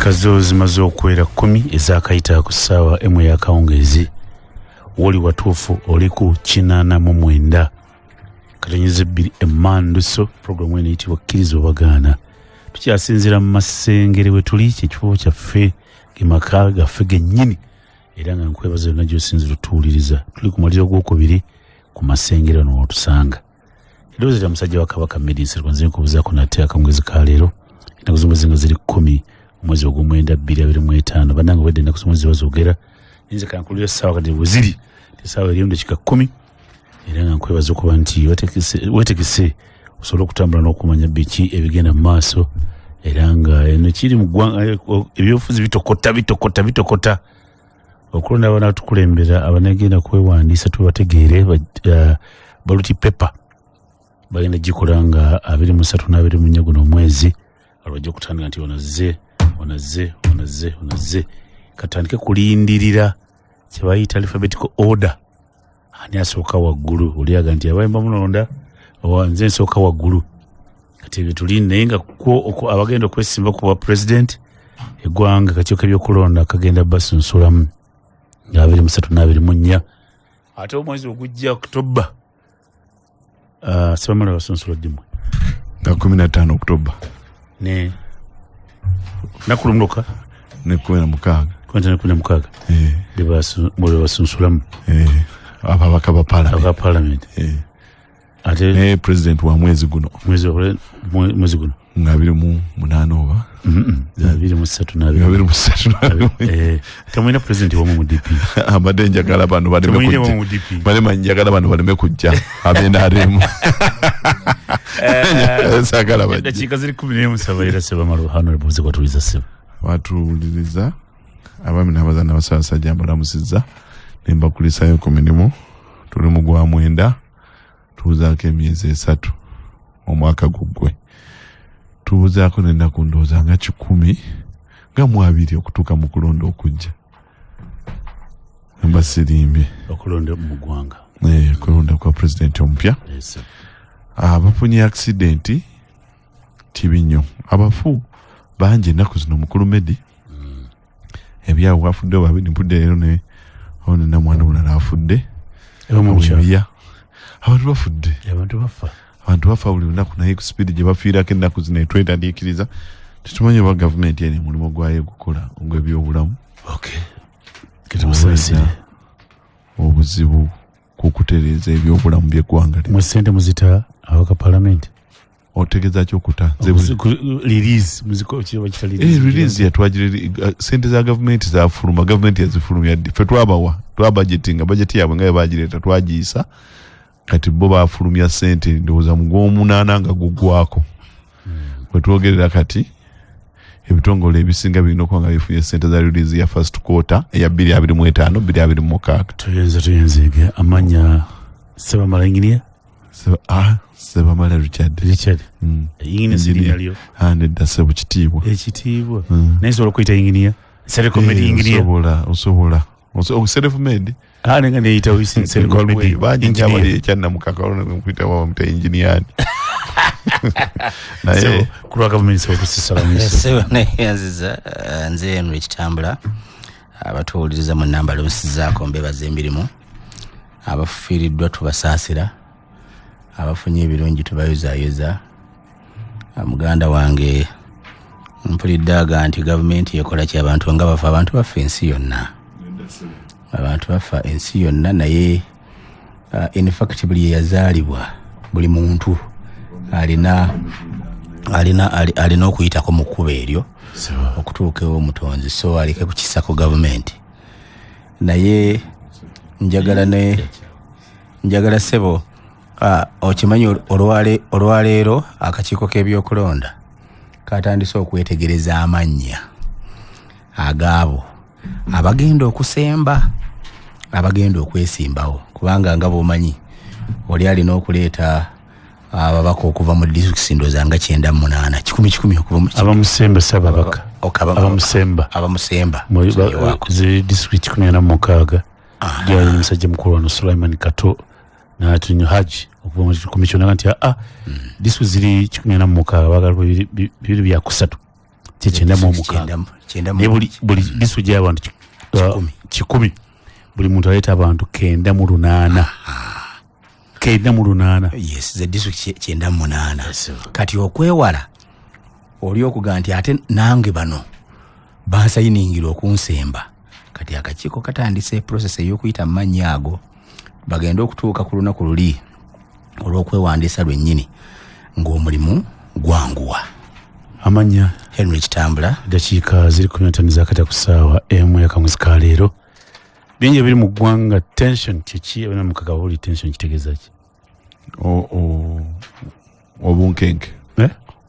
Dakika zo zimaze okwera 10 ezakayita ku ssaawa emu ey'akawungeezi. Woli watuufu oli ku 89 katonnyeze 2 emmanduso. Pulogulaamu eno eyitibwa kkiriza obagaana. Tukyasinziira mu Masengere we tuli, kyekifo kyaffe gemaka gaffe gennyini, era nga nkwebaza yonna gy'osinzira otuwuliriza. Tuli ku muliro gwokubiri ku Masengere wano wotusanga. Eddoboozi lya musajja wa Kabaka Medicine nze nkubuzaako nate akawungeezi ka leero. Ennaku zomwezi nga ziri 10 omwezi ogw'omwenda 2025. Bannange wedde ennaku zomwezi bazoogera. Nze kankulira essaawa kati bwe ziri essaawa eri dakika 10, era nga nkwebaza okuba nti weetegese osobola okutambula n'okumanya biki ebigenda mu maaso, era nga eno kiri mu ggwanga ebyobufuzi bitokota okulonda abana tukulembera abanagenda kwewandiisa tubategeere baluti pepa bagenda gikola nga 23 na 24 guno omwezi alwajja okutandika nti onaze katandike kulindirira kyebayita alphabetical order. Ani asooka waggulu oliaga nti abayimba mulonda nze nsooka waggulu kati ebyo tulinde naye nga abagenda okwesimba ku bwa president eggwanga kakiiko ebyokulonda kagenda basunsulamu nga 23 na 24 ate omwezi ogujja Oktoba sebamala basunsula ddimwe nga 15 Oktoba ne nakulumuka ne 16 bwe basunsulamu ababaka ba parliament ate ne president wa mwezi guno nga 28 oba 23 tamwina president wamu mu DP abadde njagala bano baleme kujja abenaremu sagala bajja dakika ziri 17 era sebamala honorable ze kwatuliza seba watuuliriza abami n'abazaana basajja mbalamusizza nemba kulisayo ku mirimu tuli mu gwa mwenda tuuzaako emyezi 3 omwaka guggwe tuuzaako n'ennaku ndowooza nga 10 nga 2 okutuuka mu kulonda okujja mbasirimbye okulonda mu ggwanga kulonda kwa pulezidenti omupya. Abafunye accidenti tibinyo abafu bangi ennaku zino mukulu Medi ebyawo wafudde babiri mpudde leero ne ono na mwana mulala afudde abantu bafa buli lunaku naye ku speed gye bafiirako ennaku zino etwetandikiriza tetumanyi oba gavumenti eri mulimu gwayo gukola ogw'ebyobulamu obuzibu kukutereeza ebyobulamu by'eggwanga mwe ssente muzita awaka palamenti otegeeza kyokuta release yatwagire sente za gavumenti zafuluma gavumenti yazifulumya ddi ffe twa budgeting budget yaabwe nga yebagireeta twagiyisa kati bo bafulumya sente ndowooza mu gw'omunaana nga guggwako wetwogerera kati ebitongole ebisinga birina okuba nga bifunye sente za release ya first quarter eya 2025 2026. Tuyenze amanya Sebamala engineer Sebamala Richard engineer nedda Sebo Kitiibwa naye nsobola okuyita engineer self-made engineer osobola self-made nenga neyita self-made bangi nyabali ekyanna mukakalo nekuyita wamuta engineer naye kulwa gavumenti sobola okusisalamu neyanziza nze Henry Kitambula abatuwuliriza mu nnamba lumusizzaako mbebaza emirimu abafiiriddwa tubasaasira abafunye ebirungi tubayuzayuza. Muganda wange mpulidde nti gavumenti ekola ki abantu nga bafa abantu bafa ensi yonna naye in fact buli yazaalibwa buli muntu alina okuyitako mu kkubo eryo okutuuka ewo omutonzi so aleke kukisako gavumenti. Naye njagala Sebo okimanyi olwaleero akakiiko k'ebyokulonda katandise okwetegereza amannya agaabo abagenda okusemba abagenda okwesimbawo kubanga nga bw'omanyi oli alina okuleeta ababaka okuva mu disitulikiti ndowooza nga 98 10 okuva mu abamusemba sababaka abamusemba zi disitulikiti 16 gyali musajja mukulu wano Sulaiman Kato n'atunyo Haji okuva mu komishona nti disitulikiti ziri 16 bagala bibiri bya kusatu kyenda mu mukaaga naye buli district gy'abantu 10 buli muntu aleeta abantu 98 yes the district 98 kati okwewala oli okuga nti ate nange bano basayiningira okunsemba kati akakiiko katandise process ey'okuyita mu mannya ago bagenda okutuuka ku lunaku luli olw'okwewandiisa lwennyini ng'omulimu gwanguwa. Amanya Henry Kitambula. Dakiika ziri 15 zakata ku ssaawa emu y'akamwezi ka leero. Bingi biri mu ggwanga. Tension kiki abana mu kakabuli tension kitegeeza ki? Obunkenke.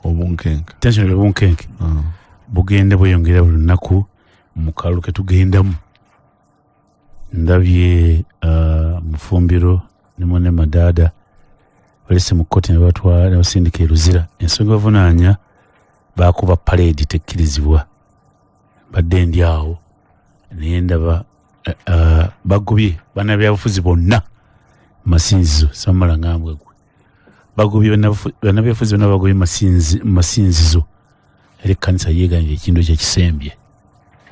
Obunkenke. Tension obunkenke. Bugenda bweyongera buli lunaku mu kalulu ke tugendamu. Ndabye mufumbiro ne mwene madada balese mu kkooti ne batwala ne basindika eruzira ensonga bavunaanya bakuba parade tekkirizibwa badde ndi awo naye ndaba bagubye bannabyabufuzi bonna masinzizo samala ngambwe gwe bagubye bannabyabufuzi bonna bagubye masinzizo eri ekkanisa yeeganira ekintu kyekisembye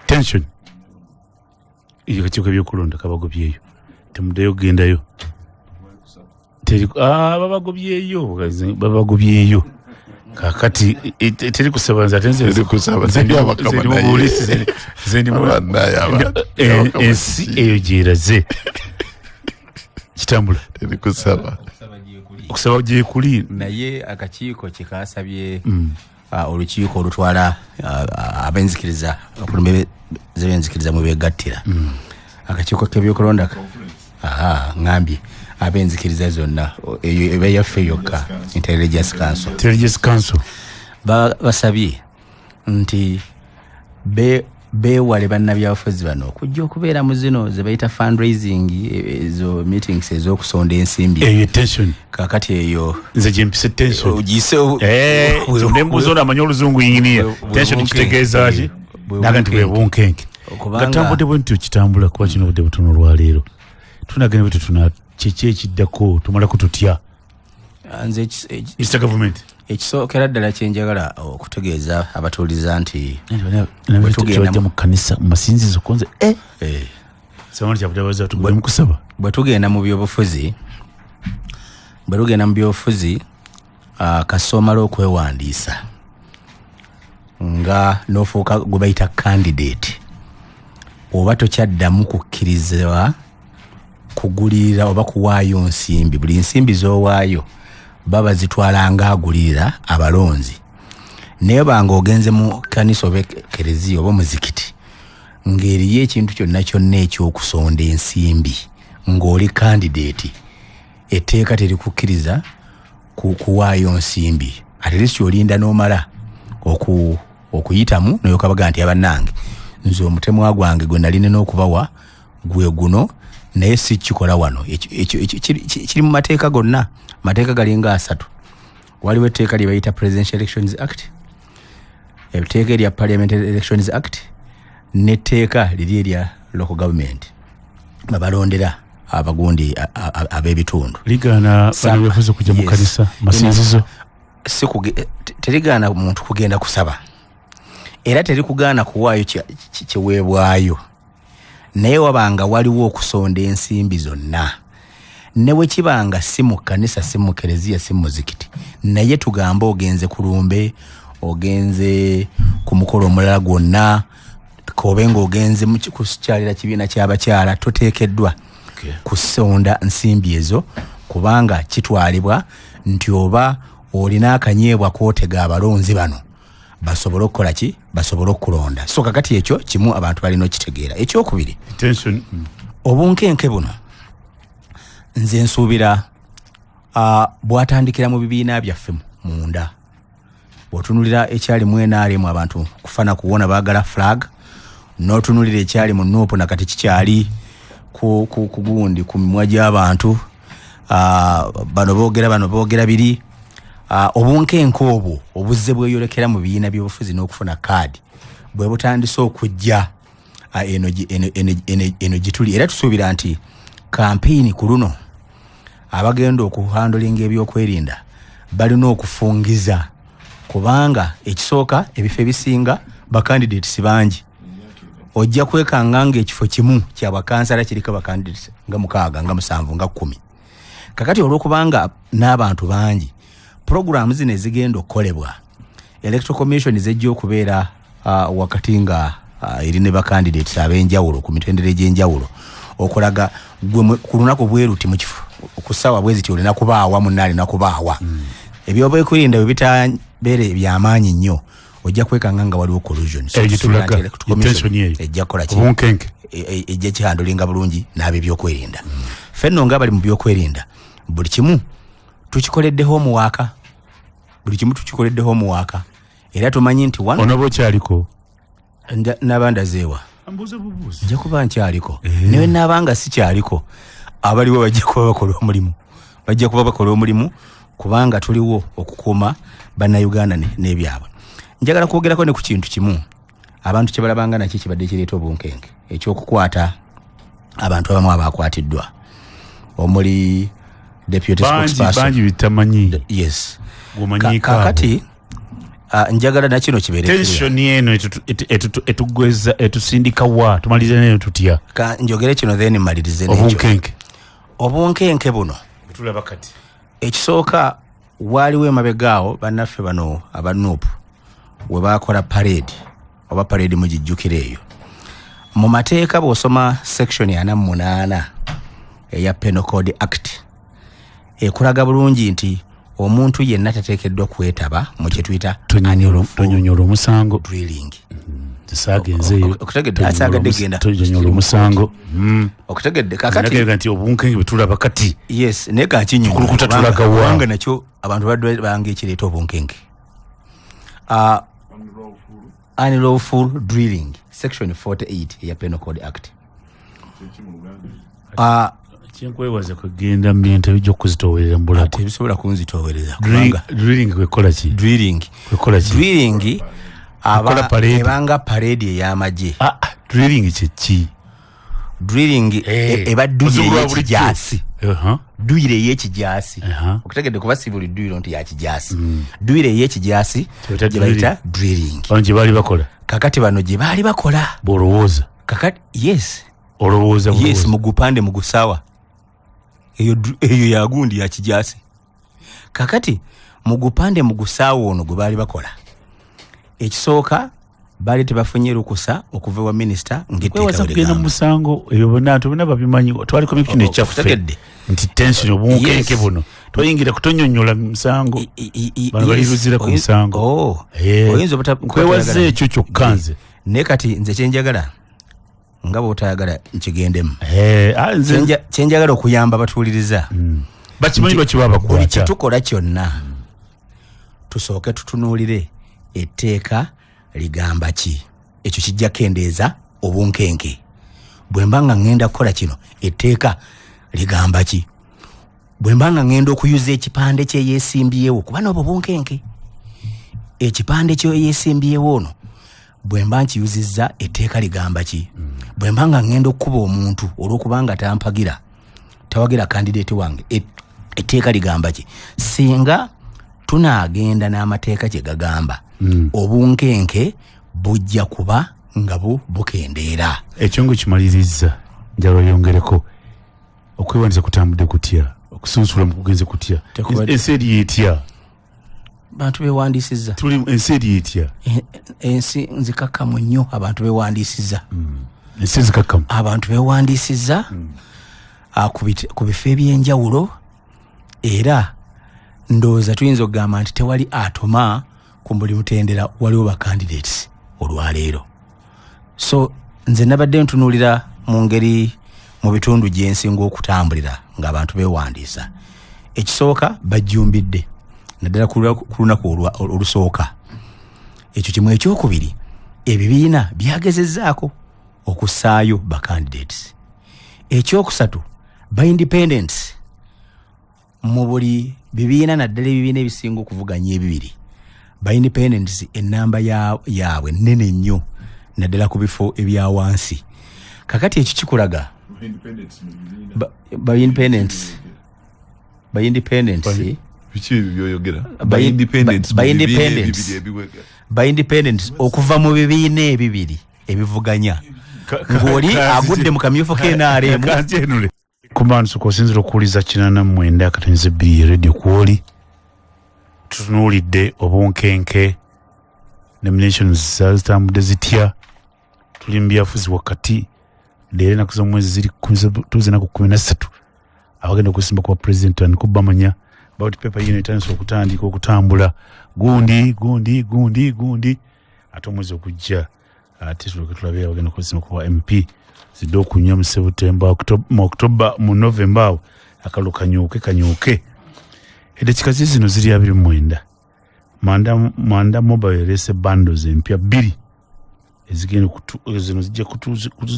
tension iyo kakiiko ebyokulonda kabagobyeyo temuddeyo kugendayo babagobyeyo kakati teri kusaba nze ensi eyo gyeraze Kitambula teri kusaba okusaba gyekuli naye akakiiko kikasabye olukiiko olutwala abenzikiriza okulumbe zebenzikiriza mu begattira akakiiko k'ebyokulonda ngambye abenzikiriza zonna eyo eba yaffe yokka Intelligence Council basabye nti beewale bannabyabufuzi bano okujja okubeera mu zino ze bayita fundraising ezo meetings ez'okusonda ensimbi eyo tension kakati eyo nze gyempise tension ogise nembuuza ono amanya oluzungu yinginiya tension kitegeeza ki naga nti bwe bunkenke gatambudde bwe ntyo kitambula kuba kino budde butono olwaleero tunagenda bwe tutuna kiki ekiddako tumalako tutya nze Mr. Government ekisookera ddala kyenjagala okutegeeza abatuuliza nti tugenda mu kkanisa mu masinzizo konze samani kyabudabaza tugwe mu kusaba bwe tugenda mu byobufuzi kasomala okwewandiisa nga n'ofuuka gwe bayita candidate oba tokyaddamu kukkirizibwa kugulirira oba kuwaayo nsimbi buli nsimbi z'owaayo baba zitwala ng'agulirira abalonzi naye banga ogenze mu kanisa oba ekereziya oba muzikiti ng'eriyo ekintu kyonna kyonna ekyokusonda ensimbi ng'oli candidate etteeka terikukkiriza kuwaayo nsimbi ate least olinda n'omala okuyitamu noyokabaga nti abannange nze omutemwa gwange gwe nalina n'okubawa gwe guno naye si kikola wano kiri mu mateeka gonna mateeka galinga 3 waliwo etteeka lye bayita Presidential Elections Act etteeka erya Parliamentary Elections Act n'etteeka liri erya Local Government babalondera abagundi ab'ebitundu ligaana bannabyabufuzi okujja mu kanisa masinzizo terigaana muntu kugenda kusaba era terikugaana kuwaayo kiweebwayo naye wabanga waliwo okusonda ensimbi zonna ne bwe kibanga si mu kkanisa si mu kereziya si mu muzikiti naye tugamba ogenze ku lumbe ogenze ku mukolo omulala gwonna kobe ng'ogenze ku kyalira kibiina ky'abakyala toteekeddwa kusonda nsimbi ezo kubanga kitwalibwa nti oba olina akanyeebwa kootega abalonzi bano basobole okukola ki basobole okulonda so kakati ekyo kimu abantu balina okitegeera ekyokubiri obunkenke buno nze nsuubira bwatandikira mu bibiina byaffe munda bw'otunulira ekyali mu NRM abantu kufana kuwona baagala flag n'otunulira ekyali mu NUP nakati kikyali ku gundi ku mimwa gy'abantu bano boogera biri obunkenke obwo obuzze bweyolekera mu bibiina by'obufuzi n'okufuna kaadi bwe butandise okujja eno gituli era tusuubira nti kampeyini ku luno abagenda okuhandolinga ebyokwerinda balina okufungiza kubanga ekisooka ebifo ebisinga bacandidates bangi ojja kwekanga nga ekifo kimu kya bakansala kiriko bacandidates nga 6 nga 7 nga 10 kakati olwokubanga n'abantu bangi programs zino ezigenda okukolebwa electoral commission zejja okubeera wakati nga eri ne bacandidates ab'enjawulo ku mitendera egy'enjawulo okulaga gwe ku lunaku bweruti mu kifo okusawa bwezi ti olina kubaawa munaali na kubaawa ebyokwerinda bwe bitabeere byamaanyi nnyo ojja kwekanga nga waliwo collusion ejja kukola ki ejja kihandulinga bulungi n'ab'ebyokwerinda fenno nga bali mu byokwerinda buli kimu tukikoledde homework era tumanyi nti onoba okyaliko n'abandazeewa nja kuba nkyaliko naye n'abanga si kyaliko abaliwo bajja kuba bakola omulimu kubanga tuliwo okukuuma bannayuganda n'ebyabwe. Njagala kwogerako ne ku kintu kimu abantu kye balabanga nakyo kibadde kireeta obunkenke ekyokukwata abantu abamu abakwatiddwa omuli deputy spokesperson bangi bitamanyi yes kakati njagala na kino kibeere tension eno etugweza etusindika wa tumalize nayo tutya njogere kino then malirize obunkenke buno tulaba kati ekisooka waliwo emabegaawo bannaffe bano abanuupu we bakola parade oba parade mugijjukira eyo mu mateeka bw'osoma section 48 eya Penal Code Act ekulaga bulungi nti omuntu yenna tateekeddwa kwetaba mu kye tuyita tonyonyola omusango drilling tusagenzeeyo okutegedde genda tonyonyola omusango okutegedde kakati nti obunkenke betulaba kati yes naye kakinyokulukuta tulaga wanga nakyo abantu badde bange ekireeta obunkenke unlawful drilling section 48 ya Penal Code Act kyenkwebaza kugenda mu bintu ebijja okuzitoowerera mu bulago tebisobola kunzitoowereza drilling kwekola ki drilling ebanga parade ey'amagye drilling kyeki drilling eba duyire ey'ekijaasi okutegedde kuba si buli duyiro nti yakijaasi duyire ey'ekijaasi gye bayita drilling gye baali bakola kakati bano gye baali bakola bw'olowooza kakati yes olowooza yes mugupande mugusawa eyo yagundi ya kijaasi kakati mugupande mugusawa ono gwe baali bakola ekisooka baali tebafunye lukusa okuva wa minister ng'etteeka kugenda mu musango eyo bonna tubona babimanyi twali commission ekyaffe nti tension obunkenke buno toyingira kutonyonyola musango bano baliruzira ku musango oyinza nkwewaza ekyo kyokka nze naye kati nze kyenjagala nga bw'otayagala nkigendemu kyenjagala okuyamba batuwuliriza bakimanyi lwaki buli kyetukola kyonna tusooke tutunuulire etteeka ligamba ki ekyo kijja kendeeza obunkenke bwe mba nga ngenda kukola kino etteeka ligamba ki bwe mba nga ngenda okuyuza ekipande kyeyeesimbyewo kuba n'obwo bunkenke ekipande kyeyeesimbyewo ono bwe mba nkiyuzizza etteeka ligamba ki bwe mba nga ngenda okukuba omuntu olw'okubanga tampagira tawagira kandidate wange etteeka ligamba ki singa tunaagenda n'amateeka kye gagamba obunkenke bujja kuba nga bukendeera ekyo ngo kimaliriza njalo yongereko okwewandiza kutambudde kutya okusunsula mu kugenze kutya ensi eri yetya bantu bewandiisizza tuli ensi eri yetya ensi nzikakkamu nnyo abantu bewandiisizza ensi nzikakkamu abantu bewandiisizza ku bifo ebyenjawulo era ndowooza tuyinza okugamba nti tewali atoma ku buli mutendera waliwo bacandidates olwaleero so nze nabadde ntunuulira mu ngeri mu bitundu gye nsinga okutambulira ng'abantu beewandiisa ekisooka bajjumbidde naddala ku lunaku olusooka ekyo kimu ekyokubiri ebibiina byagezezzaako okussaayo bacandidates ekyokusatu baindependents mu buli bibiina naddala ebibiina ebisinga okuvuganya ebibiri baindependents ennamba yaabwe nnene nnyo naddala ku bifo ebya wansi kakati ekyo kikulaga baindependents biki byoyogera by independence okuva mu bibiina ebibiri ebivuganya ng'oli agudde mu kamyufu k'NRM kumanso kosinzira okuwuliza 89.2 radio kwoli tutunuulidde obunkenke nominations zitambudde zitya tuli mu byafuzi wakati leero ennaku z'omwezi ziri 13 abagenda okusimba kwa president anikubamanya about paper unit etandise okutandika okutambula gundi ate omwezi okujja ate tulabe abagenda okusimba kwa MP zidde okunywa mu September mu October mu November awo akalu kanyuuke edakika zino ziri 29 manda mobile rese bundles empya 2 ezigenda zino zijja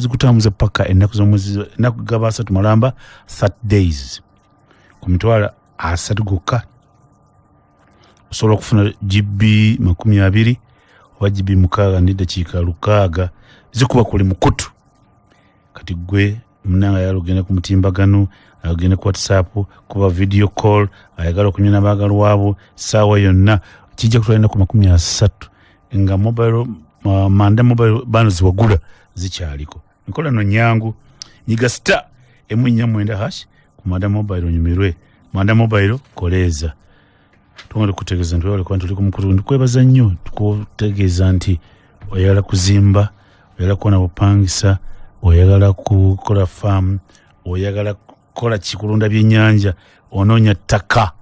kutambuza paka ennaku z'omwezi ennaku gaba 3 malamba 30 days ku mitwalo 3 gokka osobola okufuna GB 20 oba GB 6 n'eddakiika 6 zikuba kuli mukutu kati gwe munanga yalugenda ku mutimbagano agenda ku WhatsApp kuba video call ayagala okunywa n'abaagalwa abo saawa yonna kijja kutwalina ku 30 nga mobile manda mobile bundles wagula zikyaliko nkola no nyangu nyiga star #4 ku manda mobile onyumirwe manda mobile koleza tungale kutegeeza nti wale kwantu liko mukuru ndikwebaza nnyo tukutegeeza nti oyagala kuzimba oyagala kuona bupangisa oyagala kukola farm oyagala kukola kikulunda byennyanja onoonya ttaka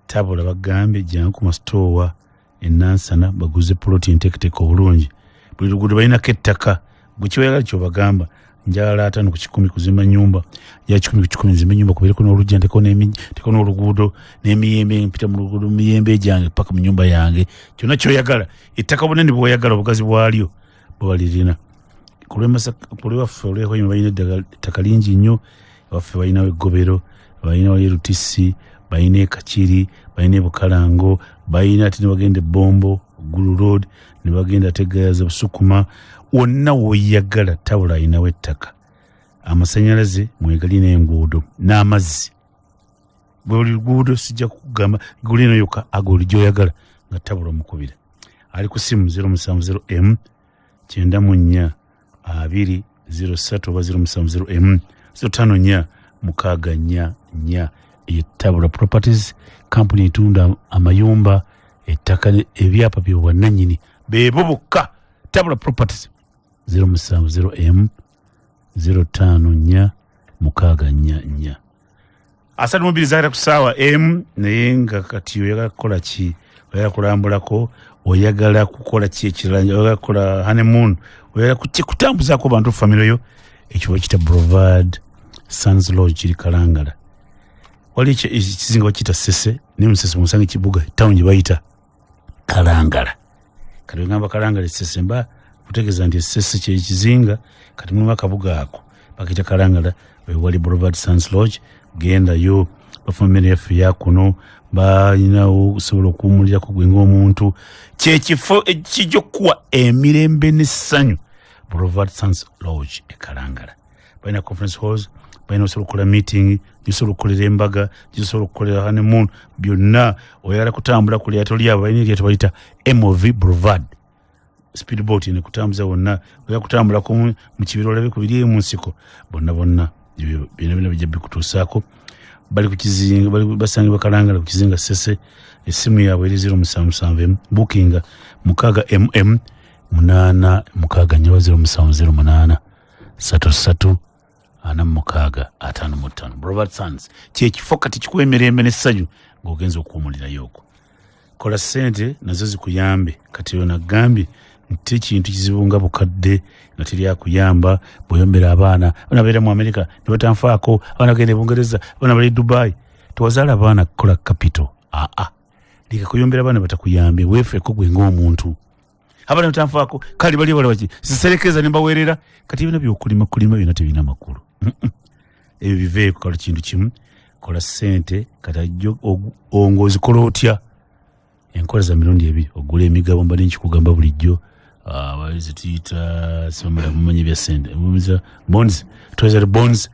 tabula bagambye jangu ku masitowa enansana baguze protein tekiteka obulungi buli luguudo balinako ettaka gwe kyoyagala kyobagamba njagala 5 ku 10 kuzimba nyumba ya 10 ku 10 zimba nyumba kubeereko n'olujja nteko n'oluguudo n'emiyembe mpita mu luguudo miyembe gyange paka mu nyumba yange kyonna kyoyagala ettaka bunene bw'oyagala obugazi bwalyo bwebalirina kulwewaffe olwehoyima balina ettaka lingi nnyo waffe balinawo eggobero balinawo erutisi balina ekakiri balina ebukalango balina ate nebagenda ebombo gulu road nebagenda tegayaza busukuma wonna woyagala tabula alinawo ettaka amasanyalaze mwegali n'enguudo n'amazzi buli luguudo sijja kugamba gulino yokka agoli gyoyagala nga tabula omukubira ali ku simu 070M 94 203 oba 070M 054 644 etabula properties company etunda amayumba ettaka ebyapa byobwannannyini beebo bokka tabula properties 070M 054 644 asatu mubiri zaira ku ssaawa M naye nga kati oyagala kukola ki oyagala kulambulako oyagala kukola ki ekirala oyagala kukola honeymoon oyagala kutambuzaako bantu famire yo ekyo bakiyita Brevard Sons Lodge kiri Kalangala wali ekizinga bakiyita Sese naye Musese musange kibuga town gye bayita Kalangala kati ngamba Kalangala Sese mba kutegeeza nti Sese kye kizinga kati mu makabuga ako bakiyita Kalangala wali Brevard Sons Lodge genda yo bafumene yafu yakuno bayinawo okusobola okuwumulirako gwe ng'omuntu kyekifo ekijja okuwa emirembe n'essanyu Brevard Sons Lodge ekalangala balina conference halls balina osobola okukola meeting gisobola okukolera embaga gisobola okukolera honeymoon byonna oyagala kutambula ku lyato lyabo balina eryato baliyita MOV Brevard speedboat nekutambuza wonna oyagala kutambulako mu kibira olabe ku biri mu nsiko bonna byonna bijja bikutuusaako bali ku kizinga bali basange bakalangala ku kizinga Sese esimu yaabwe eri 077 booking 6 8 07008 33 46 Brevard Sons kyekifo kati kikuwa emirembe n'essanyu ng'ogenza okuwumulirayo okwo kola ssente nazo zikuyambe kati yo nagambye nti ekintu kizibu nga bukadde nga teryakuyamba bw'oyombera abaana babeera mu Amerika ne batanfaako abaana bagenda Bungereza abaana bali Dubai tewazaala abaana kukola capital leka kuyombera abaana batakuyambye weefeko gwe ng'omuntu abaana batanfaako kale bali wala waki siserekeza ne mbaweerera kati ebina by'okulima byonna tebirina makulu ebyo biveeko kale kintu kimu kola ssente kati ajjo ongozikola otya enkola za mirundi 2 ogula emigabo mbadde nkikugamba bulijjo bazituyita simamala mumanyi bya sente bonds treasury bonds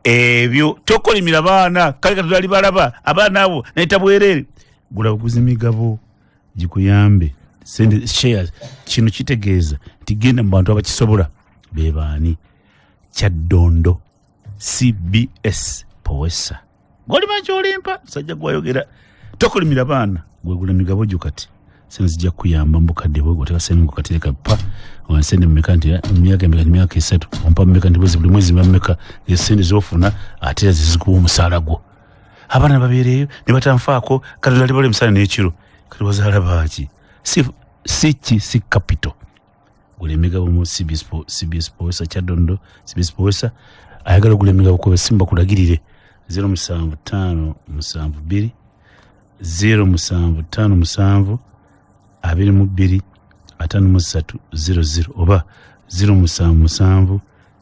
ebyo tokolimira baana kale katudali balaba abaana abo naita bwerere gula buguzi migabo gikuyambe send shares kino kitegeeza tigenda mu bantu abakisobola bebaani Kyaddondo CBS Powesa goli macho olimpa sajja gwayogera tokolimira baana gwegula migabo jukati sene zijja kuyamba mbukadde bwe goteka sene ngokatereka pa wansende mmekanti myaka 3 ompa mmekanti bwezi buli mwezi mmeka yesende zofuna atera zizikuwa omusala gwo abana babeereyo ne batanfaako kadali bale musala n'ekiro kali wazala baaki si capital gule migabo mu CBS Powesa Kyaddondo CBS Powesa ayagala gule migabo ko simba kulagirire 07572 07557 22 5300 oba 077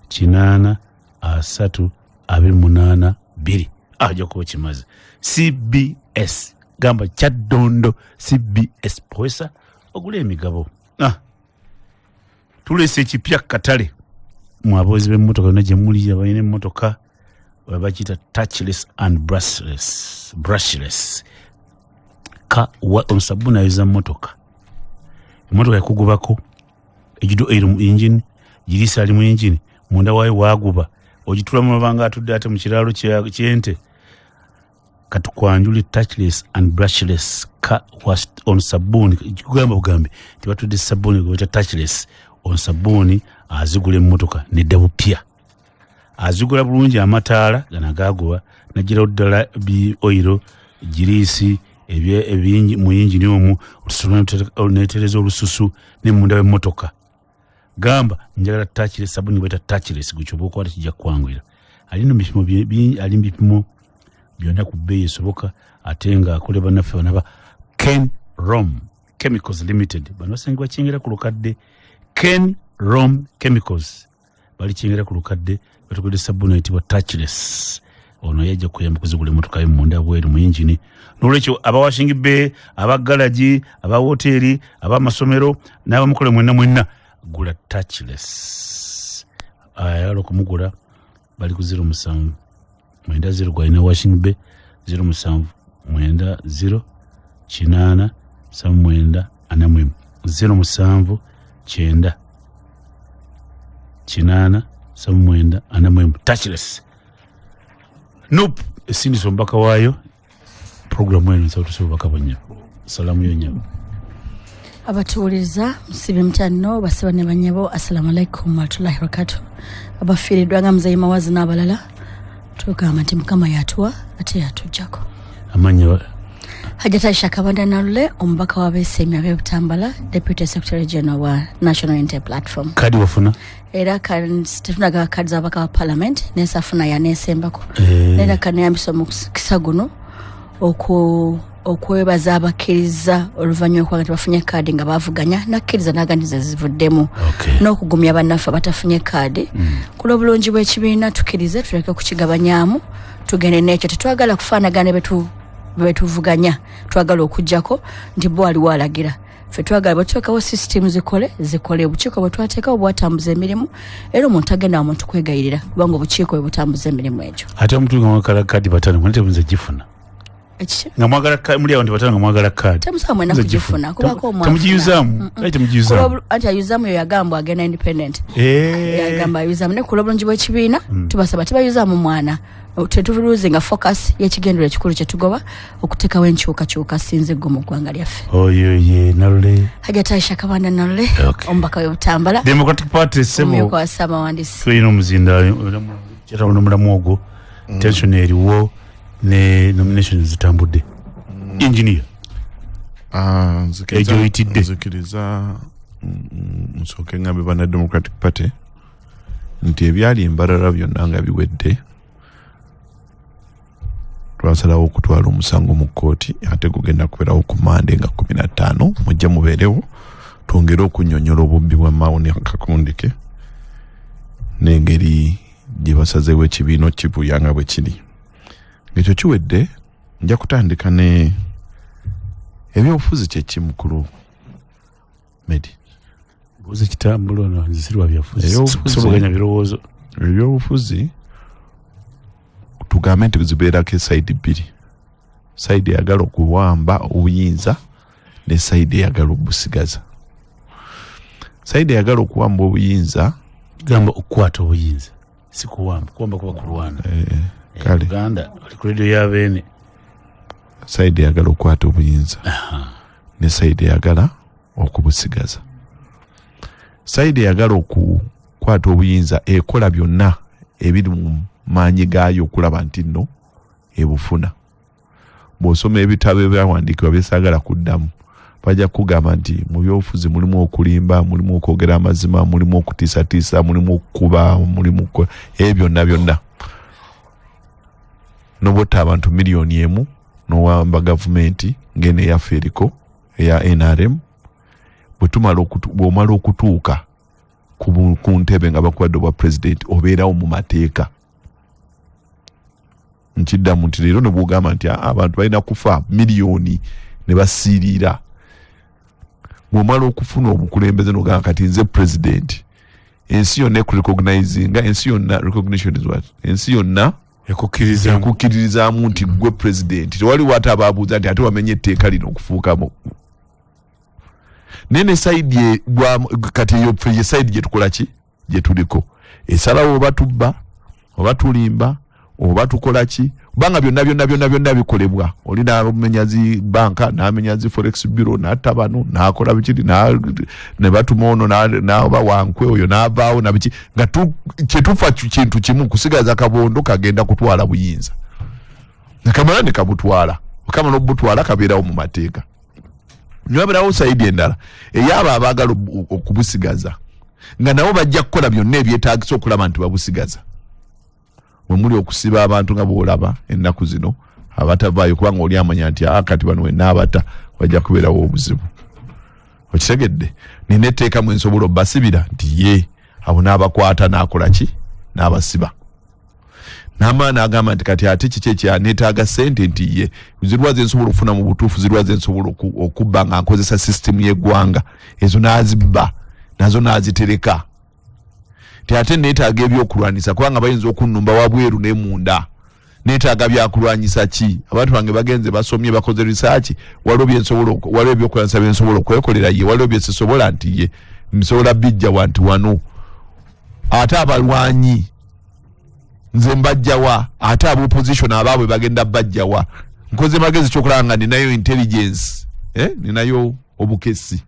8 3 282 aja ko kimaze CBS gamba Kyaddondo CBS Powesa ogule emigabo tulese ekipya katale mwabozi b'emmotoka na jemuli abayine emmotoka babakita touchless and brushless ka omusabuna yuza mmotoka emmotoka yakugubako ejido eri mu engine jirisa ali mu engine munda wayo waguba ojitula mu mabanga atudde ate mu kiralo kyente katukwanjuli touchless and brushless ka was on sabuni kugamba bugambe tibatudde sabuni go touchless on sabuni azigula emmotoka nedda bupya azigula bulungi amataala ganagagoba nagira oddala bi oil girisi ebingi mu engine omu netereza olususu ne munda w'emmotoka gamba njagala touchless sabuni beta touchless guchoboka wati kijja kwangwira alino bipimo ali bipimo byonna ku bbeeyi esoboka ate nga akole bannaffe banaba Ken Rom Chemicals Limited bano basangibwa kyengera ku lukadde Ken Rom Chemicals bali kyengera ku lukadde batukodde sabuni ayitibwa touchless ono yajja kuyamba kuzigula emmotoka y'emunda bweru mu engine n'olwekyo abawashing bay abagalaji abahoteri abamasomero n'abamukole mwenna gula touchless ayalo kumugula bali ku 07 mwenda 0 gwaina washing bay 07 mwenda 0 8 samwenda anamwe 07 9 8 samwenda anamwe touchless nope esindi sombaka wayo program eno nsalusobaka banya salamu yonyabo abatuuliza musibe mtano basaba ne banyabo assalamu alaikum wa rahmatullahi wa barakatuh abafiridwa nga muzayi mawazi n'abalala tugamba nti mukama yatuwa ate yatujjako amanya Hajata Shakabanda Nalule omubaka wa Besemi ab'Ebutambala Deputy Secretary General wa National Unity Platform kadi wafuna era kan tetunaga kadi z'abaka wa Parliament nesafuna ya nesembako nera kan yambiso mu kisaguno okwebaza abakkiriza oluvannyuma kwagati bafunye kadi nga bavuganya nakkiriza n'agandiza zivuddemu n'okugumya bannaffe batafunye kadi ku lw'obulungi bw'ekibiina tukkirize tuleke kukigabanyaamu tugende n'ekyo tetwagala kufaanagana betuvuganya twagala okujjako nti bo waliwo alagira ffe twagala bwetuteekawo system zikole obukiiko bwe twateekawo bwatambuza emirimu era omuntu agenda omuntu kwegayirira kubanga obukiiko bwe butambuza emirimu egyo ate omuntu nga mwagala kadi batano mwete muze gifuna nga mwagala muli awo ndi batano nga mwagala kadi temusaba mwena kugifuna kubako temugiyuzaamu anti ayuzaamu yo yagamba agenda independent yagamba ayuzaamu ne kulo bulungi bw'ekibiina tubasaba tebayuzaamu mwana tetuluzinga focus y'ekigendero ekikulu kye tugoba okuteekawo enkyukakyuka sinze ggo mu ggwanga lyaffe oyo Nalule Hajata Shakabanda Nalule omubaka w'Ebutambala Democratic Party omumyuka wa Ssaabawandisi tulina omuzinda kyetawunomulamu ogwo tension eriwo ne nomination zitambudde engineer ejo itidde nzikiriza nsooke ngambe bana Democratic Party nti ebyali embalala byonna nga biwedde twasalawo okutwala omusango mu kkooti ate gugenda kubeerawo ku Mande nga 15 mujja mubeerewo twongere okunnyonnyola obubbi bwa Mawuni Kakundike n'engeri gye basazeewo ekibiina kibuyanga bwe kiri ng'ekyo kiwedde nja kutandika ne ebyobufuzi kye mukulu Medi buzi kitambulo no zisirwa byafuzi soboganya birowoozo ebyobufuzi tugambe nti zibeerako side bbiri, side eyagala okuwamba obuyinza ne side eyagala obusigaza. Side eyagala okuwamba obuyinza gamba okukwata obuyinza si kuwamba kuba kulwana. Kale Uganda oli ku radio ya Beene. Side eyagala okukwata obuyinza ne side eyagala okubusigaza. Side eyagala okukwata obuyinza ekola byonna ebiri mu maanyi gaayo okulaba nti nno ebufuna. Bw'osoma ebitabo ebyawandiikibwa byesagala kuddamu bajja kugamba nti mu byobufuzi mulimu okulimba, mulimu okwogera amazima, mulimu okutiisatiisa, mulimu okukuba, mulimu ebyo byonna. Nobota abantu miliyoni emu n'owamba gavumenti ng'eno eyaffe eriko eya NRM bw'omala okutuuka ku ntebe nga bakuwadde obwa pulezidenti obeerawo mu mateeka. Nkiddamu nti leero ne bw'ogamba nti abantu balina kufa miliyoni ne basiirira. Bw'omala okufuna obukulembeze n'ogamba kati nze pulezidenti, ensi yonna ekurecognizinga, ensi yonna recognition is what? Ensi yonna ekukkiririzaamu nti gwe pulezidenti. Tewaliwo ate abaabuuza nti ate wamenye etteeka lino okufuukamu. Nene saidi kati ye saidi gye tukola ki gye tuliko esalawo oba tubba oba tulimba oba tukola ki banga byonna bikolebwa. Oli n'amenyazi banka n'amenyazi forex bureau n'atta bano n'akola bikiri ne batuma ono n'aba wankwe oyo n'avaawo na biki nga kyetufa kintu kimu kusigaza kabondo kagenda kutwala buyinza nakamala ne kabutwala kama n'obutwala kabeerawo mu mateeka. Nyabirawo saidi endala eyaba abaagala okubusigaza nga nabo bajja kukola byonna ebyetaagisa okulaba nti babusigaza. Bwe muli okusiba abantu nga bw'olaba ennaku zino abatavaayo kubanga oli amanya nti kati bano wenna abata wajja kubeerawo obuzibu. Okitegedde nina etteeka mu ensobola obbasibira nti ye abo n'abakwata n'akola ki n'abasiba. N'amaana agamba nti kati ate kiki ekyaneetaaga ssente nti ye zirwaze nsobola okufuna mu butuufu, zirwaze nsobola okubba nga nkozesa sisitemu y'eggwanga, ezo n'azibba nazo n'azitereka. Ate neetaaga ebyokulwanyisa kubanga bayinza okunnumba wabweru ne munda. Neetaaga byakulwanyisa ki? Abantu bange bagenze basomye bakoze research, waliwo ebyokulwanyisa byensobola okwekolera ye, waliwo bye sisobola nti ye nsobola bijja wanti wano. Ate abalwanyi nze mbajjawa, ate abo opposition abaabwe bagenda bajjawa. Nkoze magezi kyokulaba nga ninayo intelligence, ninayo obukesi.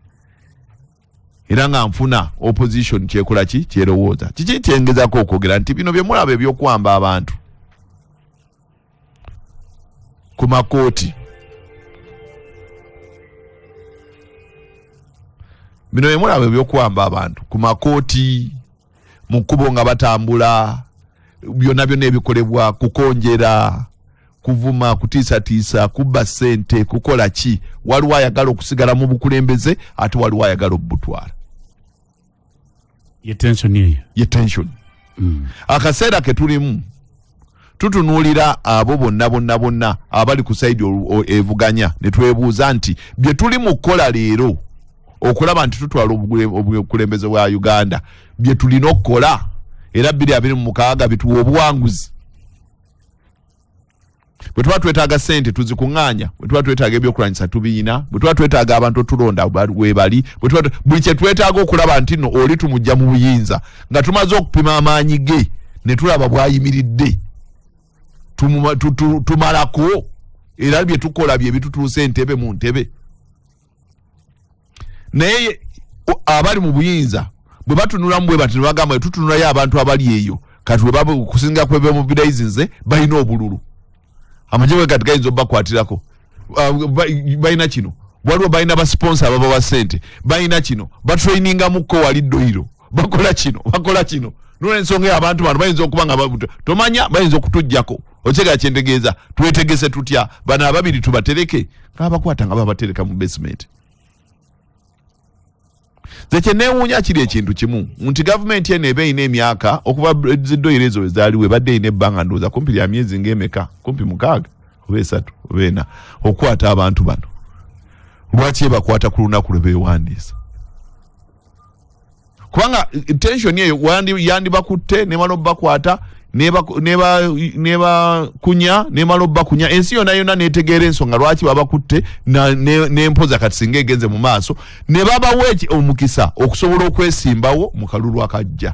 Era nga nfuna opposition kyekola ki kyerowooza. Kiki kyengezako okwogera nti bino bye mulaba ebyokwamba abantu ku makooti. Bino bye mulaba ebyokwamba abantu ku makooti, mu kkubo nga batambula, byonna ebikolebwa, kukonjera, kuvuma, kutiisatiisa, kubba ssente, kukola ki. Waliwo ayagala okusigala mu bukulembeze ate waliwo ayagala obutwala. Ye tension. Akaseera ke tulimu tutunuulira abo bonna abali ku saidi evuganya ne twebuuza nti bye tuli mu kukola leero okulaba nti tutwala obukulembeze bwa Uganda bye tulina okukola era 2026 bituwa obuwanguzi. Bwe tuba twetaaga ssente tuzikuŋŋaanya, bwe tuba twetaaga ebyokulwanyisa tubiina, bwe tuba twetaaga abantu otulonda we bali, buli kye twetaaga okulaba nti nno oli tumujja mu buyinza nga tumaze okupima amaanyi ge ne tulaba bw'ayimiridde tumalako era bye tukola bye bitutuusa entebe mu ntebe. Naye abali mu buyinza bwe batunula mbwe bati ne bagamba tutunulayo abantu abali eyo kati bwe baba kusinga kwebe mobilizinze balina obululu. Amajewe katika hizo bakwatirako baina kino waliwo baina ba sponsor ababa wa sente baina kino batraininga muko waliddo hiro bakola kino none nsonga abantu bano bayinza okubanga babuto tomanya bayinza okutujjako ochega kyentegeeza twetegese tutya bana ababiri tubatereke abakwata nga babatereka mu basement. Zeche newunya kiri ekintu kimu nti government yene ebe ine emyaka okuba ziddoirezo ezaliwe badde ine ebbanga ndoza kumpi ya myezi ng'emeka kumpi 6 oba 3 oba 4 okwata abantu bano. Lwaki bakwata ku lunaku lwe beewandiisa? Kubanga tension yeyo yandi bakutte ne mano bakwata neba kunya nemaloba kunya ensi yona netegeera ensonga lwaki babakutte nempoza kati singa egenze mu maaso ne babaweeki omukisa okusobola okwesimbawo mu kalulu akajja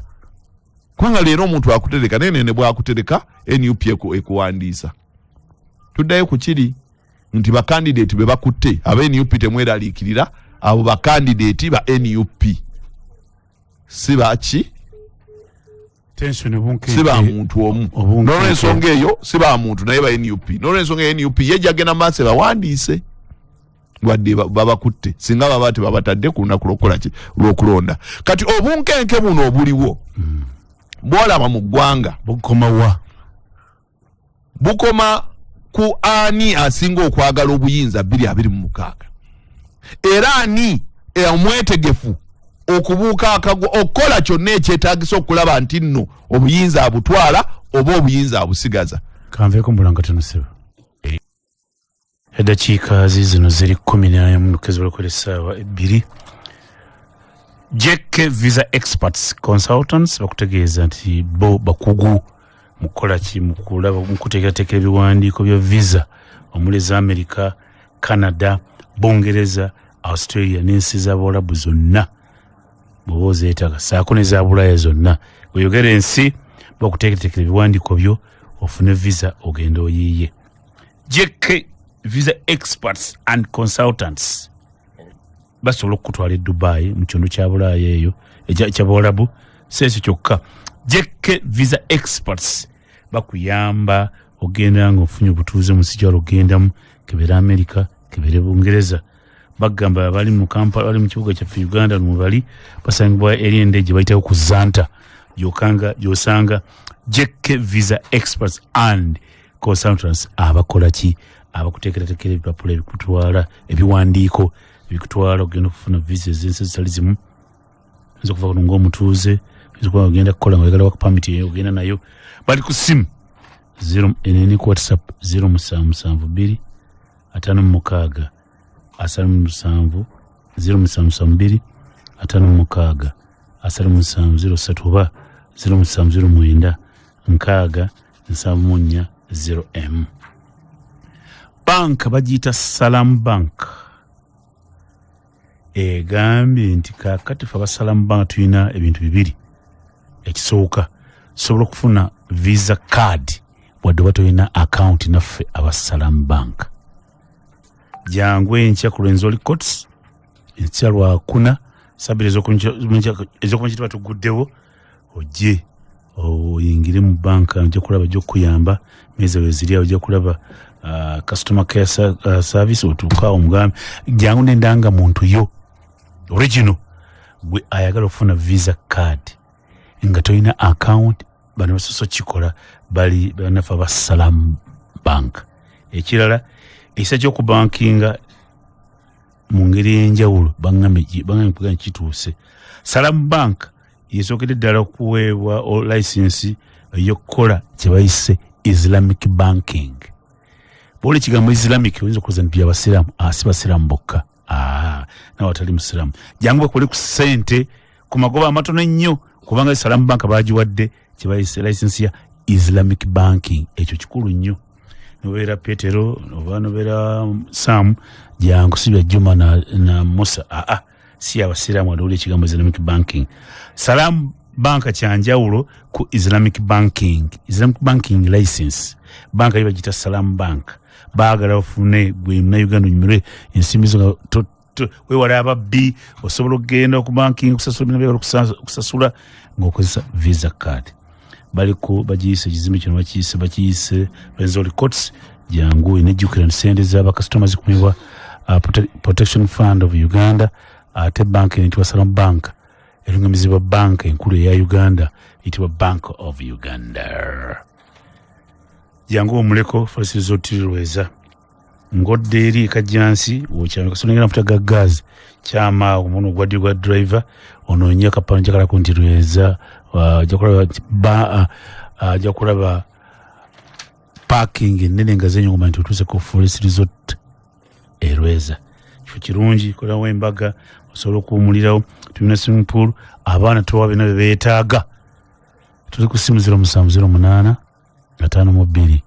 kubanga leero omuntu akutereka ne bwakutereka NUP ekuwandiisa tuddayo ku kiri nti bakandidate be bakutte aba NUP temweraliikirira abo bakandidate ba NUP si baki siba muntu omu n'olwensonga eyo siba muntu naye ba NUP n'olwensonga eyo NUP yejagena maaso bawandiise wadde babakutte singa baba tebabatadde ku lunaku lw'okulonda kati obunkenke buno obuliwo bwolaba mu ggwanga bukoma ku ani asinga okwagala obuyinza 2026 era ani omwetegefu okubuuka akagwa okukola kyonna ekyetaagisa okulaba nti nno obuyinza abutwala oba obuyinza abusigaza kanveeko mbulanga tonoseba eddakiika zino ziri 14 munukezi balakwera essaawa 2 JK Visa Experts Consultants bakutegeeza nti bo bakugu mukola ki mukuteekerateekera ebiwandiiko bya visa omuli eza America, Canada, Bungereza, Australia n'ensi z'Abawarabu zonna bw'oba ozeetaaga saako ne za Bulaaya zonna bw'oyogera ensi bakuteekerateekera ebiwandiiko byo ofune visa ogenda oyiiye. JK Visa Experts and Consultants basobola okutwala e Dubai mu kitundu kya Bulaaya eyo eky'Abawarabu seekyo kyokka. JK Visa Experts bakuyamba ogenda nga ofunye obutuuze mu nsi gy'oba ogendamu kebeera America kebeera Bungereza bagamba bali mu Kampala bali mu kibuga kyaffe Uganda mu bali basangibwa eri endege bayitawo ku Zanta gy'osanga JK Visa Experts and Consultants abakola ki abakuteekerateekera ebipapula ebikutwala ebiwandiiko ebikutwala ogenda okufuna visa ez'ensi ezitali zimu nza okuva kuno ng'omutuuze ogenda kukola nga oyagala waka pamiti ogenda nayo bali ku simu eneni ku WhatsApp 0772 56 37 0772 56 37 oba 0709 6 74 0M. Bank bagiyita Salam Bank egambye nti kakati fe Salam Bank tulina ebintu bibiri. Ekisooka sobola okufuna visa card wadde oba tolina account naffe aba Salam Bank. Jangu enkya ku Lwenzori Courts enkya lwakuna sabiri ez'okumakya batuguddewo ojje oyingire mu banka ojja kulaba gy'okuyamba meza weziri ojja kulaba customer care service otuuka omugambi jangu nendanga muntu yo original gwe ayagala okufuna visa card nga tolina account bano basoso kikola bali banafa aba Salam Bank. Ekirala ekisa ky'okubankinga mu ngeri y'enjawulo baŋŋamye kituuse. Salam Bank yesookedde ddala okuweebwa license ey'okukola kye bayise Islamic banking. Bw'oli ekigambo Islamic oyinza okuza nti by'abasiraamu si basiraamu bokka nawe atali musiraamu jangu bakole ku ssente ku magoba amatono ennyo kubanga Salam Bank baagiwadde kye bayise license ya Islamic banking. Ekyo kikulu nnyo. Nobeera Petero oba nobeera Sam jangu si bya Juma na Musa si abasiraamu wadde ekigambo Islamic banking. Salam Bank kyanjawulo ku Islamic banking. Islamic banking license banka yo bagita Salam Bank baagala ofune gwe Uganda onyumire ensimbi zo wewala ababbi osobola okugenda ku banking okusasula ng'okozesa visa card. Bagiyise ekizimbe kino bakiyise Lwenzori Courts jangu enejjukira nsente z'abakasitoma zikumibwa Protection Fund of Uganda ate bank eyitibwa Salam Bank erungamizibwa bank enkulu eya Uganda eyitibwa Bank of Uganda. Jangu omuleko fasilizo otirirweza ngodde eri kajjansi wokyame kasonengera mafuta ga gazi kyama omuno gwaddi gwa driver onoonya kapano njakala kuntirweza ajja kulaba parking ennene nga zenyongoma nti otuuse ku Forest Resort erweza kifo kirungi kolawo embaga osobola okuwumulirawo tulina swimming pool abaana towa bina bebeetaaga tuli ku simu 0708 529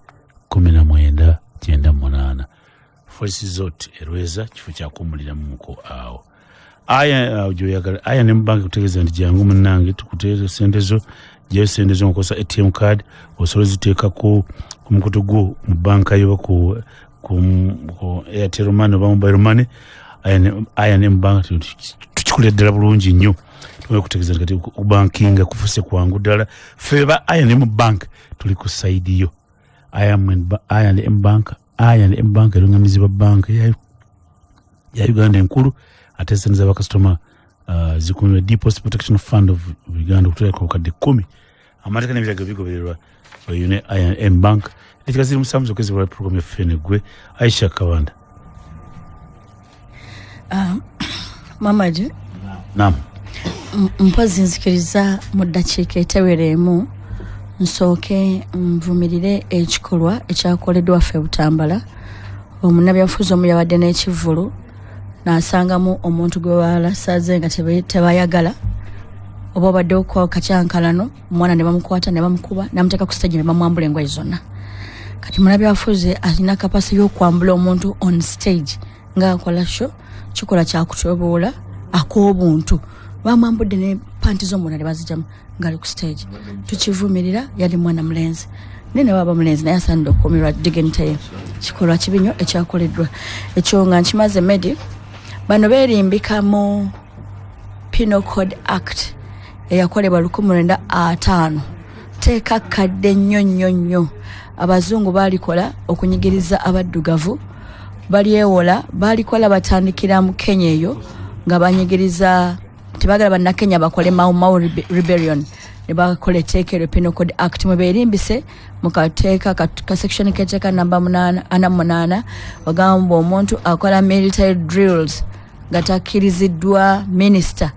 1998 Forisi zote erweza kifo kya kumulira muko awo aya joyagala aya ne bank kutegeza ndi jangu munange tukuteeza sendezo je sendezo nkosa ATM card osolo ziteeka ku mukutu gwo mu banka yo ku Airtel Money oba mobile money aya ne bank tukikuleddera bulungi nnyo tuwe kutegeza kati ku bankinga kufuse kwangu ddala feba aya ne mu bank tuli ku side yo aya ne bank erungamizibwa bank ya Uganda enkulu atesaniza ba customer zikunwe Deposit Protection Fund of Uganda kutera ku kadde 10 amateka ne biraga bigobererwa oyune IM Bank ekaziri musamzo kezibwa program ya Fenegwe Aisha Kabanda Mamaji naam mpazi nzikiriza mu dakiika eteweremu nsooke nvumirire ekikolwa ekyakoleddwa ffe Butambala omunabyafuzi omu yabadde n'ekivvulu n'asangamu omuntu gwe balasaze nga tebayagala oba obadde okwa kacyankalano omwana ne bamukwata ne bamukuba n'amuteeka ku stage ne bamwambula engoye zonna kati munabyafuzi alina kapasi y'okwambula omuntu on stage ng'akola sho kikola kyakutoboola ak'obuntu bamwambudde ne panti z'omuntu ne bazijamu ngali ku stage tukivumirira yali mwana mulenzi nene baba mulenzi naye asaanidde okukuumirwa dignity ye kikolwa kibinyo ekyakoleddwa ekyo nga nkimaze medi bano beerimbika mu Penal Code Act eyakolebwa 1905 teeka kadde nnyo abazungu balikola okunyigiriza abaddugavu balyewola balikola batandikira mu Kenya eyo nga banyigiriza tebagala bannakenya bakole Mau Rebellion ne bakola etteeka Penal Code Act mwe beerimbise mu kateeka ka section keteeka namba 8 bagamba omuntu akola military drills nga takkiriziddwa minister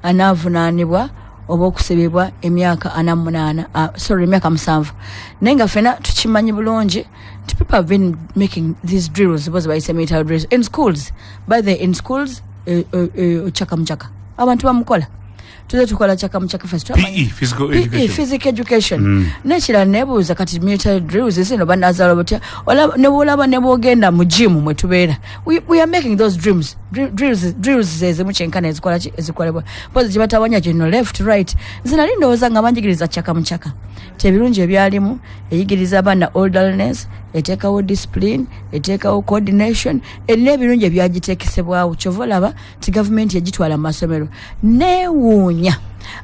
anaavunaanibwa oba okusibibwa emyaka 7 naye nga ffena tukimanyi bulungi people have been making these drills because bayise military drills in schools in schools chaka abantu bamukola tuze tukola chaka first physical education nekira nebuuza kati military drills zino banazalo botya ne bulaba ne bogenda mu gym mwe tubeera we are making those drills zeze mu chenkana ezikolebwa pozi jibatawanya kino left right zina lindowooza nga banjigiriza chaka tebirungi ebyalimu eyigiriza abaana orderliness eteekawo discipline eteekawo coordination n'ebirungi ebyagiteekesebwawo kyova olaba ti gavumenti yagitwala mu masomero neewuunya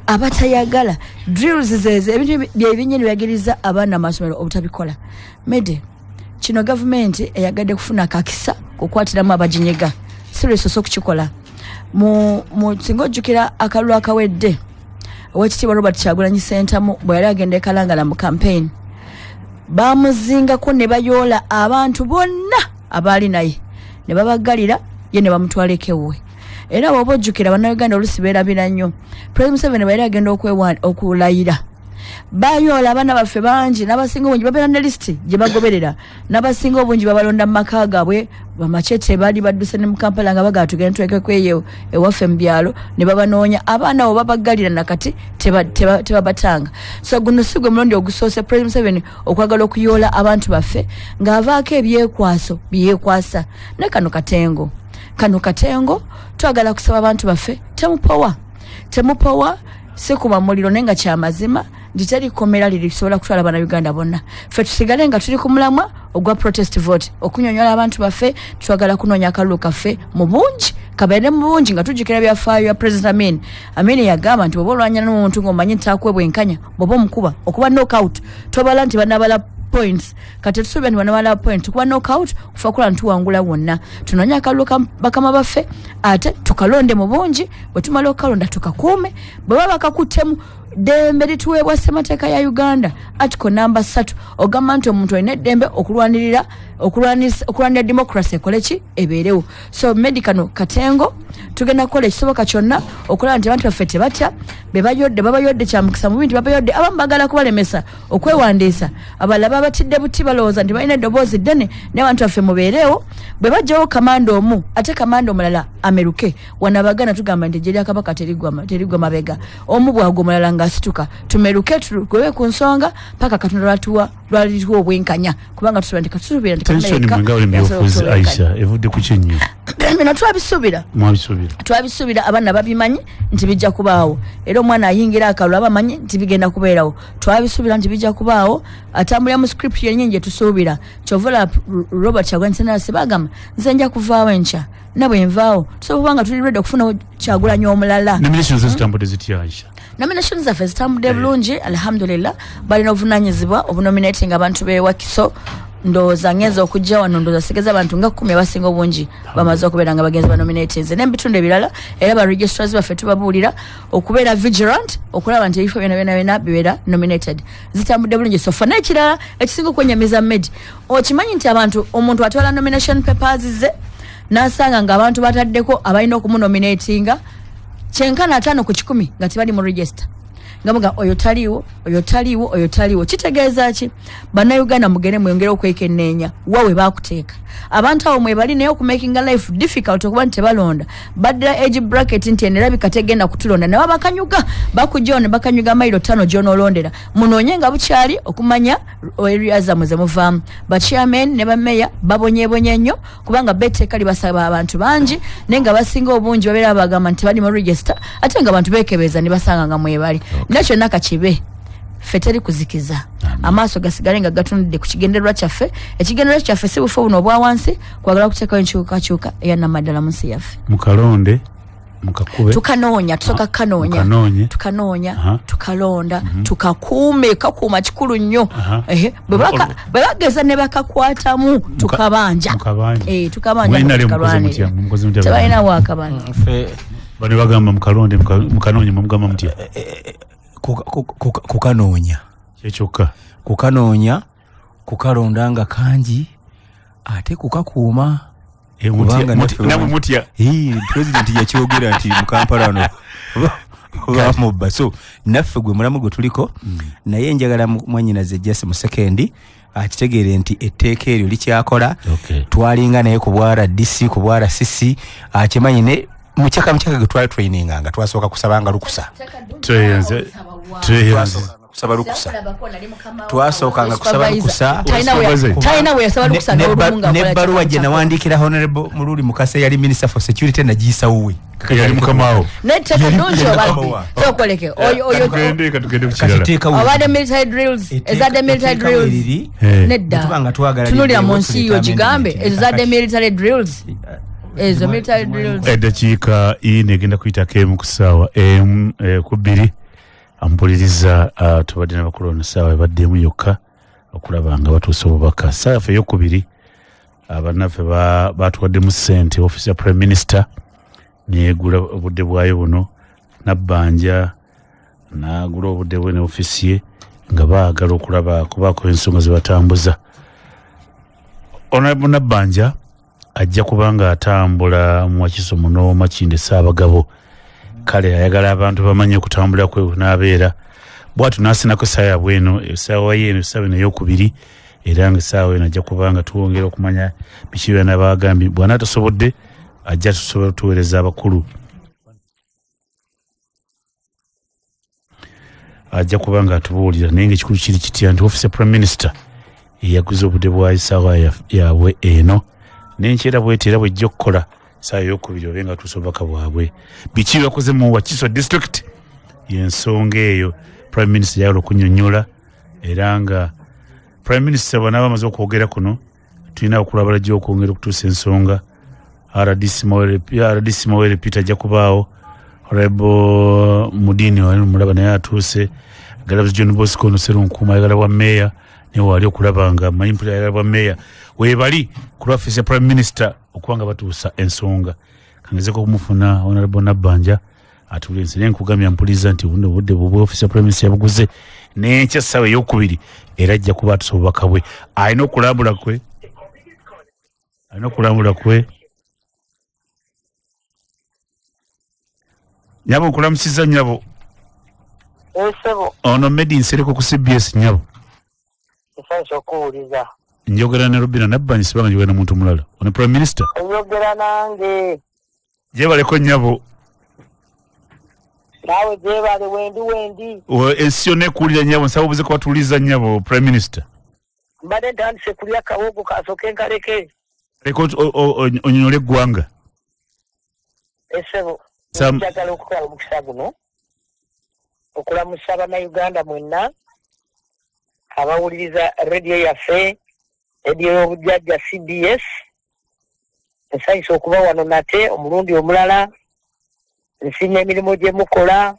abatayagala drills zeze ebintu byebinyini byagiriza abaana mu masomero obutabikola mede kino gavumenti eyagadde kufuna kakisa kukwatiramu abajinyega sirisoso okukikola mu singa ojjukira akalulu akawedde owekitiibwa Robert Kyagulanyi Ssentamu bwe yali agenda e Kalangala mu campaign bamuzingako ne bayoola abantu bonna abaali naye ne babagalira ye ne bamutwala ekewe era bw'oba ojjukira bannayuganda oluusi beerabira nnyo President Museveni bwe yali agenda okulayira bayoola abaana baffe bangi n'abasinga obungi babeera ne lisiti gye bagoberera n'abasinga obungi babalonda mu maka gaabwe bamacete baali badduse ne mu Kampala nga bagala tugenda twekeko eyo ewaffe mu byalo ne babanoonya abaana abo babagalira nakati tebabatanga so guno si gwe mulundi ogusoose President Museveni okwagala okuyoola abantu baffe ng'avaako ebyekwaso byekwasa ne kano katengo twagala kusaba abantu baffe temupowa si kuba muliro naye nga kyamazima nditali komera lirisobola kutwala bana Uganda bonna ffe tusigale nga tuli ku mulamwa ogwa protest vote okunyonyola abantu baffe twagala kunoonya akalulu kaffe mu bungi kabeere mu bungi nga tujjukira byafaayo ya President Amin yagamba nti bw'oba olwanyana n'omuntu ng'omanyi ntaakwe bwenkanya bw'oba omukuba okuba knockout tobala nti banabala points kati tusuubira nti banabala point kuba knockout kufa kula ntuwangula wonna tunoonya akalulu bakama baffe ate tukalonde mu bungi bwe tumala okukalonda tukakuume bwe baba bakakuttemu dembe lituweebwa ssemateeka ya Uganda article namba 3 ogamba nti omuntu alina eddembe okulwanira democracy ekoleki ebeerewo so medical katengo tugenda kukola ekisoboka kyonna okulaba nti abantu baffe tebatya babayodde kyamukisa mu bintu babayodde abamu bagala kubalemesa okwewandiisa abalala babatidde buti balowooza nti balina eddoboozi ddene naye abantu baffe mubeereewo bwe bajjawo kamanda omu ate kamanda omulala ameruke wanabagana tugamba nti ejje lya kabaka terigwa mabega omu bwagwa omulala nga situka tumeruke tugobe ku nsonga paka Katonda lwalituwa obwenkanya kubanga tusubira tusubira tension mwengawe mbyofuzi Aisha evudde ku kinyo bino twabisubira abaana babimanyi nti bijja kubaawo era omwana ayingira akalula bamanyi nti bigenda kubeerawo twabisubira nti bijja kubaawo atambulira mu script yennyingi tusuubira Kyovola Robert Kyagulanyi Ssentamu Sebagamba nze nja kuvaawo enkya nabwe nvaawo tusobola nga tuli ready okufuna Kyagulanyi omulala nominations zitambudde zitya Aisha nominations zaffe zitambudde bulungi alhamdulillah balina obuvunaanyizibwa obunominating abantu bewakiso ndowooza ngeza okujja wano ndowooza sigeza abantu nga 10 abasinga obungi bamaze okubeera nga bagenzi banominations n'ebitundu ebirala era ba registrars baffe tubabuulira okubeera vigilant okulaba nti ebifo byonna bibeera nominated zitambudde bulungi so fana ekirala ekisinga okwenyamiza Medi okimanyi nti omuntu atwala nomination papers ze n'asanga ng'abantu bataddeko abalina okumunominatinga kyenkana 5 ku 10 nga tebali mu register ngamuga oyo taliwo kitegeeza ki bannayuganda mugere mwongere okwekenneenya wawe bakuteeka abantu abo mwebali naye okumakinga life difficult okuba nti tebalonda baddira age bracket nti enerabi tegenda kutulonda naye bakanyuga bakujja bakanyuga mailo 5 gy'onoolondera munoonye nga bukyali okumanya area zammwe ze muvaamu bachairman ne bameya babonyeebonye nnyo kubanga beteeka libasaba abantu bangi naye nga basinga obungi babeera bagamba nti bali mu register ate nga abantu beekebeeza ne basanga nga mwebali nakyo nakakibe ffe teri kuzikiza amaaso gasigale nga gatunudde ku kigendererwa kyaffe ekigendererwa kyaffe si bufo buno obwa wansi kwagala kuteekayo enkyukakyuka eyannamaddala mu nsi yaffe mukalonde mukakube tukanoonya tusooka tukanoonya tukalonda tukakuume kakuuma kikulu nnyo bwe bageza ne bakakwatamu tukabanja tebalina wakabanja bano bagamba mukalonde mukanoonya mumugamba mutya kukanoonya kyekyoka kukanoonya kukalonda nga kangi ate kukakuuma namwe mutya president yakyogera nti mu Kampala wano bamubba so naffe gwe mulamu gwe tuliko naye njagala mwanyinaze Jesse mu sekendi akitegeere nti etteeka eryo likyakola twalinga naye ku bwa RDC ku bwa RCC akimanyi ne muchaka gwe twali traininga nga twasooka kusabanga lukusa kusaba lukusa twasookanga kusaba lukusa talina we yasaba lukusa n'ebbaluwa gye nawandiikira Honorable Mululi Mukasa yali Minister for Security nagiyisawowe yali mukamaawo netteeka ddungi obadde sokoleke obadde military drills ezadde military drills nedda tunulira mu nsi yo gigambe ezadde military drills ezo military drills eddakiika ine egenda kuyitako emu ku ssaawa emu ku bbiri ampuliriza tubadde n'abakulu ono ssaawa ebaddemu yokka okulaba nga batuusa obubaka ssaawa yaffe ey'okubiri bannaffe batuwaddemu ssente office ya prime minister neegula obudde bwayo buno nabbanja n'agula obudde bwe ne ofisi ye nga baagala okulaba kubaako ensonga ze batambuza honorable nabbanja ajja kubanga atambula mu Wakiso muno Makinde Ssaabagabo kale ayagala abantu bamanye okutambula kwe n'abeera bwatu nasinako essaawa bweno essaawa yeeno essaawa eno ey'okubiri era nga essaawa eno ajja kubanga tuwongera okumanya biki byonna baagambye bw'anaata tasobodde ajja tusobola tuweereza abakulu ajja kubanga atubuulira naye ngaekikulu kiri kitya nti office ya prime minister eyaguza obudde bwa essaawa yaabwe eno n'enkyera bw'eti era bw'ejja okukola essaawa ey'okubiri obe nga tuusa obubaka bwabwe biki bakoze mu Wakiso district y'ensonga eyo prime minister yagala okunnyonnyola era nga prime minister bw'anaaba amaze okwogera kuno tulina okulabala gye okwongera okutuusa ensonga RDC Mawere Peter ajja kubaawo Honorable Mudini wali mulaba naye atuuse Galabuzi John Bosco Nosero Nkuuma ayagala bwa meya ne wali okulaba nga mayimpula ayagala bwa meya weebali ku office ya prime minister okubanga batuusa ensonga kangezeko okumufuna Honorable Nabbanja atulense naye nkugambya mpuliza nti buno budde bwa office ya prime minister yabuguze n'enkya ssaawa ey'okubiri era ajja kuba atuusa obubaka bwe alina okulambula kwe nyabo nkulamusiza nyabo ono Medi Nsereko ku CBS nyabo njogera ne Robina Nabbanja sibanga njogera muntu mulala ono prime minister njogera nange je baleko nyabo nawe jebale wendi ensi yonna ekulira nyabo nsaba obuze kubatuliza nyabo prime minister mbadde ntandise kulya kawogo kasooke nkaleke leka onyonyole eggwanga essebo njagala okutwala omukisa guno okulamusa bannayuganda mwenna abawuliriza rediyo yaffe rediyo y'obujjajja CBS nsanyusa okuba wano nate omulundi omulala nsiima emirimu gye mukola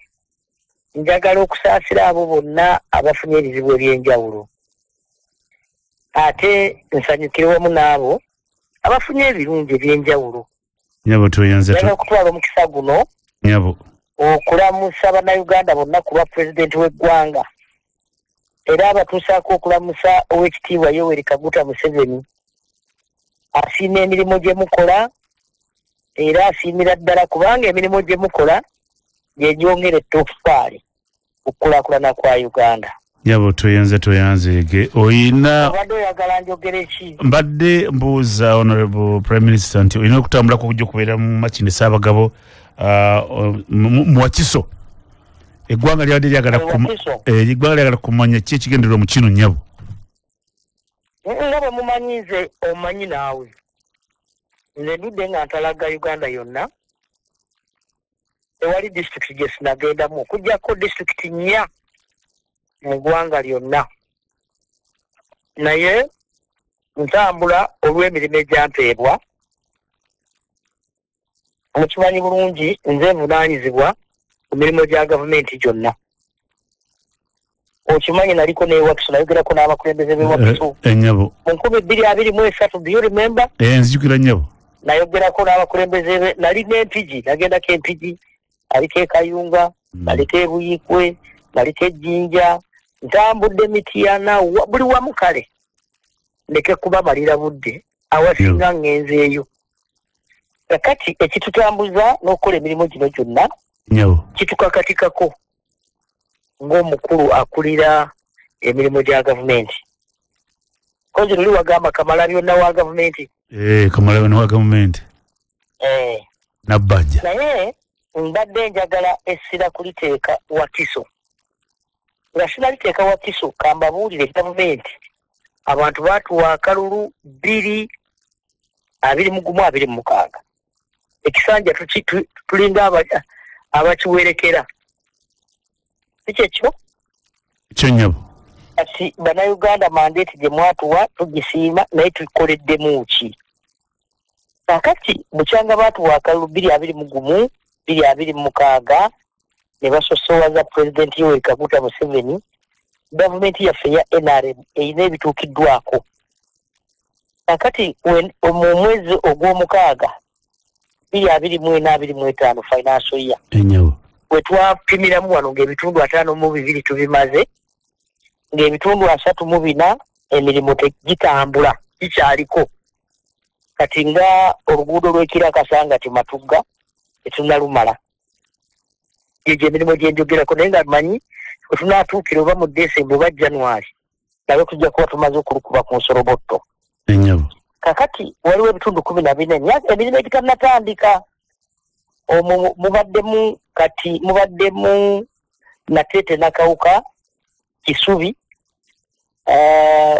njagala okusaasira abo bonna abafunye ebizibu eby'enjawulo ate nsanyukire wamu n'abo abafunye ebirungi eby'enjawulo nyabo toyanze njagala okutwala omukisa guno nyabo okulamusa bannayuganda bonna ku lwa pulezidenti w'eggwanga era abatuusaako okulamusa ow'ekitiibwa Yoweri Kaguta Museveni asiima emirimu gye mukola era asiimira ddala kubanga emirimu gye mukola gyegyongera ettoffaali okukulaakulana kwa Uganda. nyabo toyanze oyina obadde oyagala njogere ki? mbadde mbuuza honorable prime minister nti olina okutambulako okujja okubeera mu Makindye Ssaabagabo mu Wakiso eggwanga lyabadde lyagala kumanya ki ekigendererwa mu kino nyabo nga bwe mumanyize omanyi naawe nze ndudde nga ntalaga Uganda yonna ewali disitulikiti gye sinagendamu okuggyako disitulikiti 4 mu ggwanga lyonna naye ntambula olw'emirimu egyampeebwa mukimanyi bulungi nze nvunaanyizibwa ku mirimu gya gavumenti gyonna okimanyi naliko n'ewakiso nayogerako n'abakulembeze b'ewakiso enyabo mu 2023 do you remember nzijukira nyabo nayogerako n'abakulembeze nali n'empigi nagendako empigi naliko ekayunga naliko ebuyikwe naliko ejjinja ntambudde Mityana buli wamu kale ndeke kubamalira budde awasinga ngenzeeyo kakati ekitutambuza n'okukola emirimu gino gyonna kitukakatikako ng'omukulu akulira emirimu gya gavumenti kozi luli wagamba Kamalabyonna wa gavumenti Kamalabyonna wa gavumenti nabbajja naye mbadde njagala essira kuliteeka Wakiso nga sinaliteeka Wakiso kambabuulire gavumenti abantu baatuwa akalulu 2,21,26 ekisanja tulinga abakiwerekera kikyekyo ekyo nyabo kati bannayuganda mandeeti gye mwatuwa tugisiima naye tukoleddemu ki kakati bukyanga baatuwa akalulu 2,21 2,26 ne basosowaza pulezidenti Yoweri Kaguta Museveni gavumenti yaffe ya NRM erina ebituukiddwako kakati mu mwezi ogw'omukaaga 2024-2025 financial year enyabo bwe twapimiramu wano ng'ebitundu 52 tubimaze ng'ebitundu 34 emirimu tegitambula kikyaliko kati nga oluguudo lw'Ekirakasangati Matugga tetunnalumala egyo emirimu gye njogerako naye nga manyi wetunaatuukira oba mu Desemba oba January nabe tujja kuba tumaze okulukuba ku nsorobotto enyabo kakati waliwo ebitundu 14 emirimu egitannatandika omwo mubaddemu Natete Nakawuka Kisubi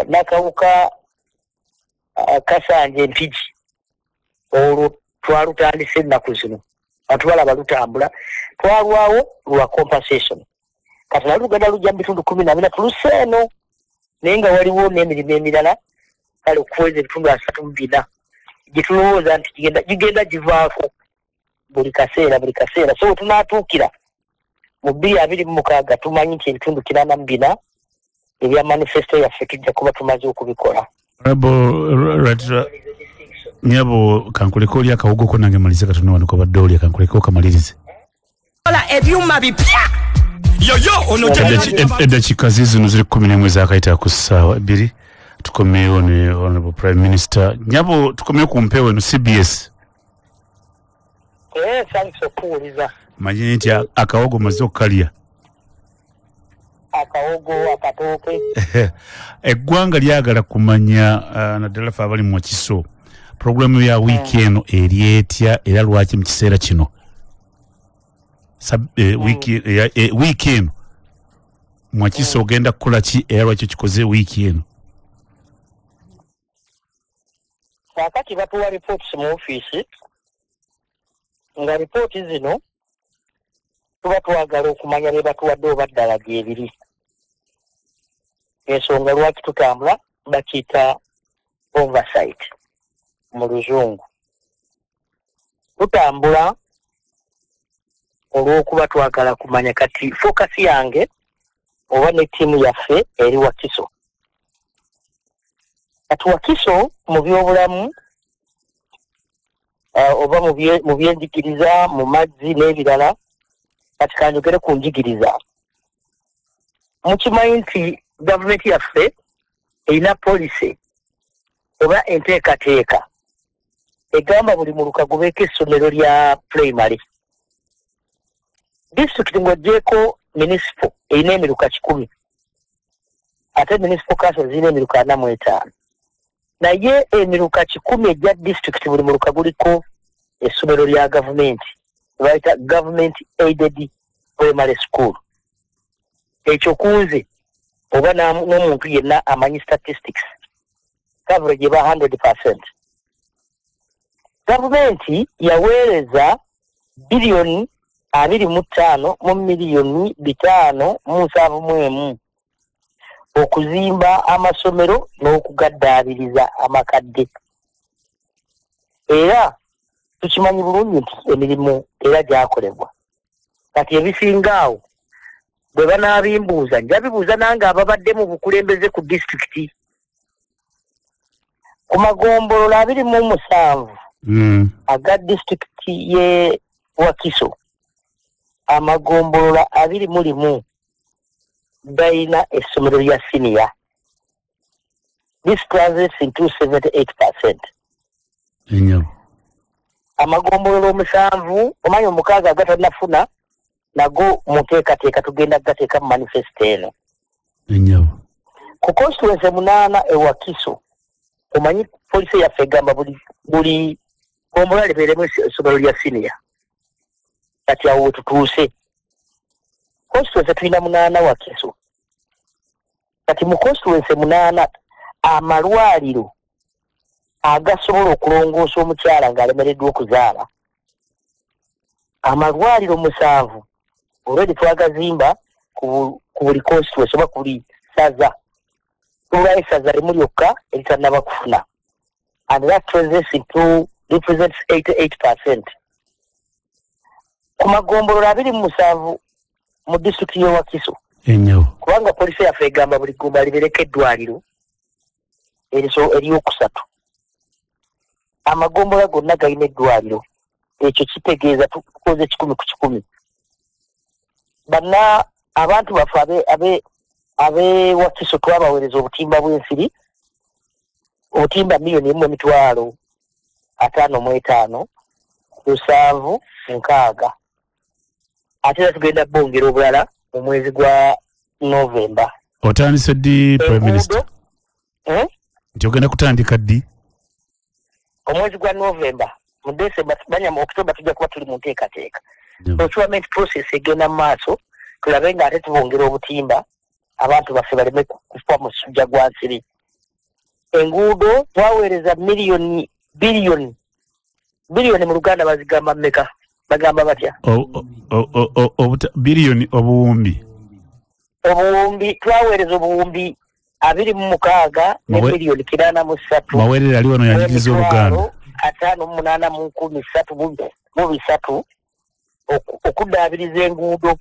Nakawuka Kasanje Mpigi olwo twalutandise ennaku zino abantu balaba lutambula twalwawo lwa compensation kati nalugenda lujja mu bitundu 14 tuluseeno naye nga waliwo n'emirimu emirala kale okuweza ebitundu 34 gitulowooza nti gigenda givaako buli kaseera so tunaatuukira mu 2026 tumanyi nti ebitundu 84 ebya manifesto yaffe tujja kuba tumaze okubikola nyabo kankuleko oli akawugoko nange malize katono wano kobadde oli kankuleko kamalirize ebyuma bipya eddakiika zino ziri 11 zakayita ku ssaawa 2 tukomeewo ne honorable prime minister nyabo tukomeewo ku mpewo eno CBS sanyusa okuwuliza manyi nti akawogo maze okukalya akawogo akatooke eggwanga lyagala kumanya naddala fe abali mu Wakiso programu ya wiiki eno eri etya era lwaki mu kiseera kino wiki eno Mwakiso ogenda kukola ki era lwaki kikoze wiki eno? Kakati batuwa reports mu office nga reports zino tuba twagala okumanya ne batuwadde obaddala gyebiri. Ensonga lwaki tutambula bakiyita oversight mu Luzungu. Tutambula olw'okuba twagala kumanya kati focus yange oba ne tiimu yaffe eri Wakiso. Kati Wakiso mu byobulamu oba mu byenjigiriza mu mazzi n'ebirala kati kanjogere ku njigiriza. Mukimanyi nti gavumenti yaffe erina policy oba enteekateeka egamba buli muluka gubeeko essomero lya primary. Disitulikiti ng'oggyeko municipal erina emiruka 100 ate municipal council zirina emiruka 45 naye emiruka 10 egya disitulikiti buli muluka guliko essomero lya gavumenti bayita government aided primary school. Ekyo kunze oba n'omuntu yenna amanyi statistics coverage eba 100%. Gavumenti yaweereza biliyoni 25 mu miliyoni 571 okuzimba amasomero n'okugaddaabiriza amakadde. Era tukimanyi bulungi nti emirimu era gyakolebwa. Kati ebisingaawo bwe banaabimbuuza njabibuuza nange ababadde mu bukulembeze ku disitulikiti. Ku magombolola 27 aga disitulikiti ye Wakiso amagombolola 21 gayina essomero lya senior. This translates into 78%. Amagombolola 7 omanyi 6 agatanafuna nago muteekateeka tugenda gateeka mu manifesto eno. Ku constituency 8 e Wakiso omanyi polisi yaffe egamba buli gombola libeeremu essomero lya senior. Kati awo wetutuuse constituency tulina 8 Wakiso. Kati mu constituency 8 amalwaliro agasobola okulongoosa omukyala ng'alemereddwa okuzaala amalwaliro 7 already twagazimba ku buli constituency oba ku buli saza. Tula esaza limu lyokka eritannaba kufuna and that represents 88%. Ku magombolola 27 mu disitulikiti y'e Wakiso kubanga polisi yaffe egamba buli gomba libereko eddwaliro eryokusatu. Amagombolola gonna galina eddwaliro. Ekyo kitegeeza tukoze 10 ku 10. Banna abantu baffe abe Wakiso twabaweereza obutimba bw'ensiri obutimba miliyoni 1,55 7,600 ate era tugenda bongera obulala mu mwezi gwa November. Otandise ddi Prime Minister? Nti ogenda kutandika ddi? Omwezi gwa November. Mu December banya mu October tujja kuba tuli mu nteekateeka. Procurement process egenda mu maaso tulabe nga ate tubongera obutimba abantu baffe baleme kufa mu sujja gwa nsiri. Enguudo twaweereza biliyoni mu Luganda bazigamba mmeka? Bagamba batya? Biliyoni obuwumbi twaweereza obuwumbi 26 ne miliyoni 83. Mawerere ali wano yanjiriza Oluganda 5,833 okuddaabiriza enguudo.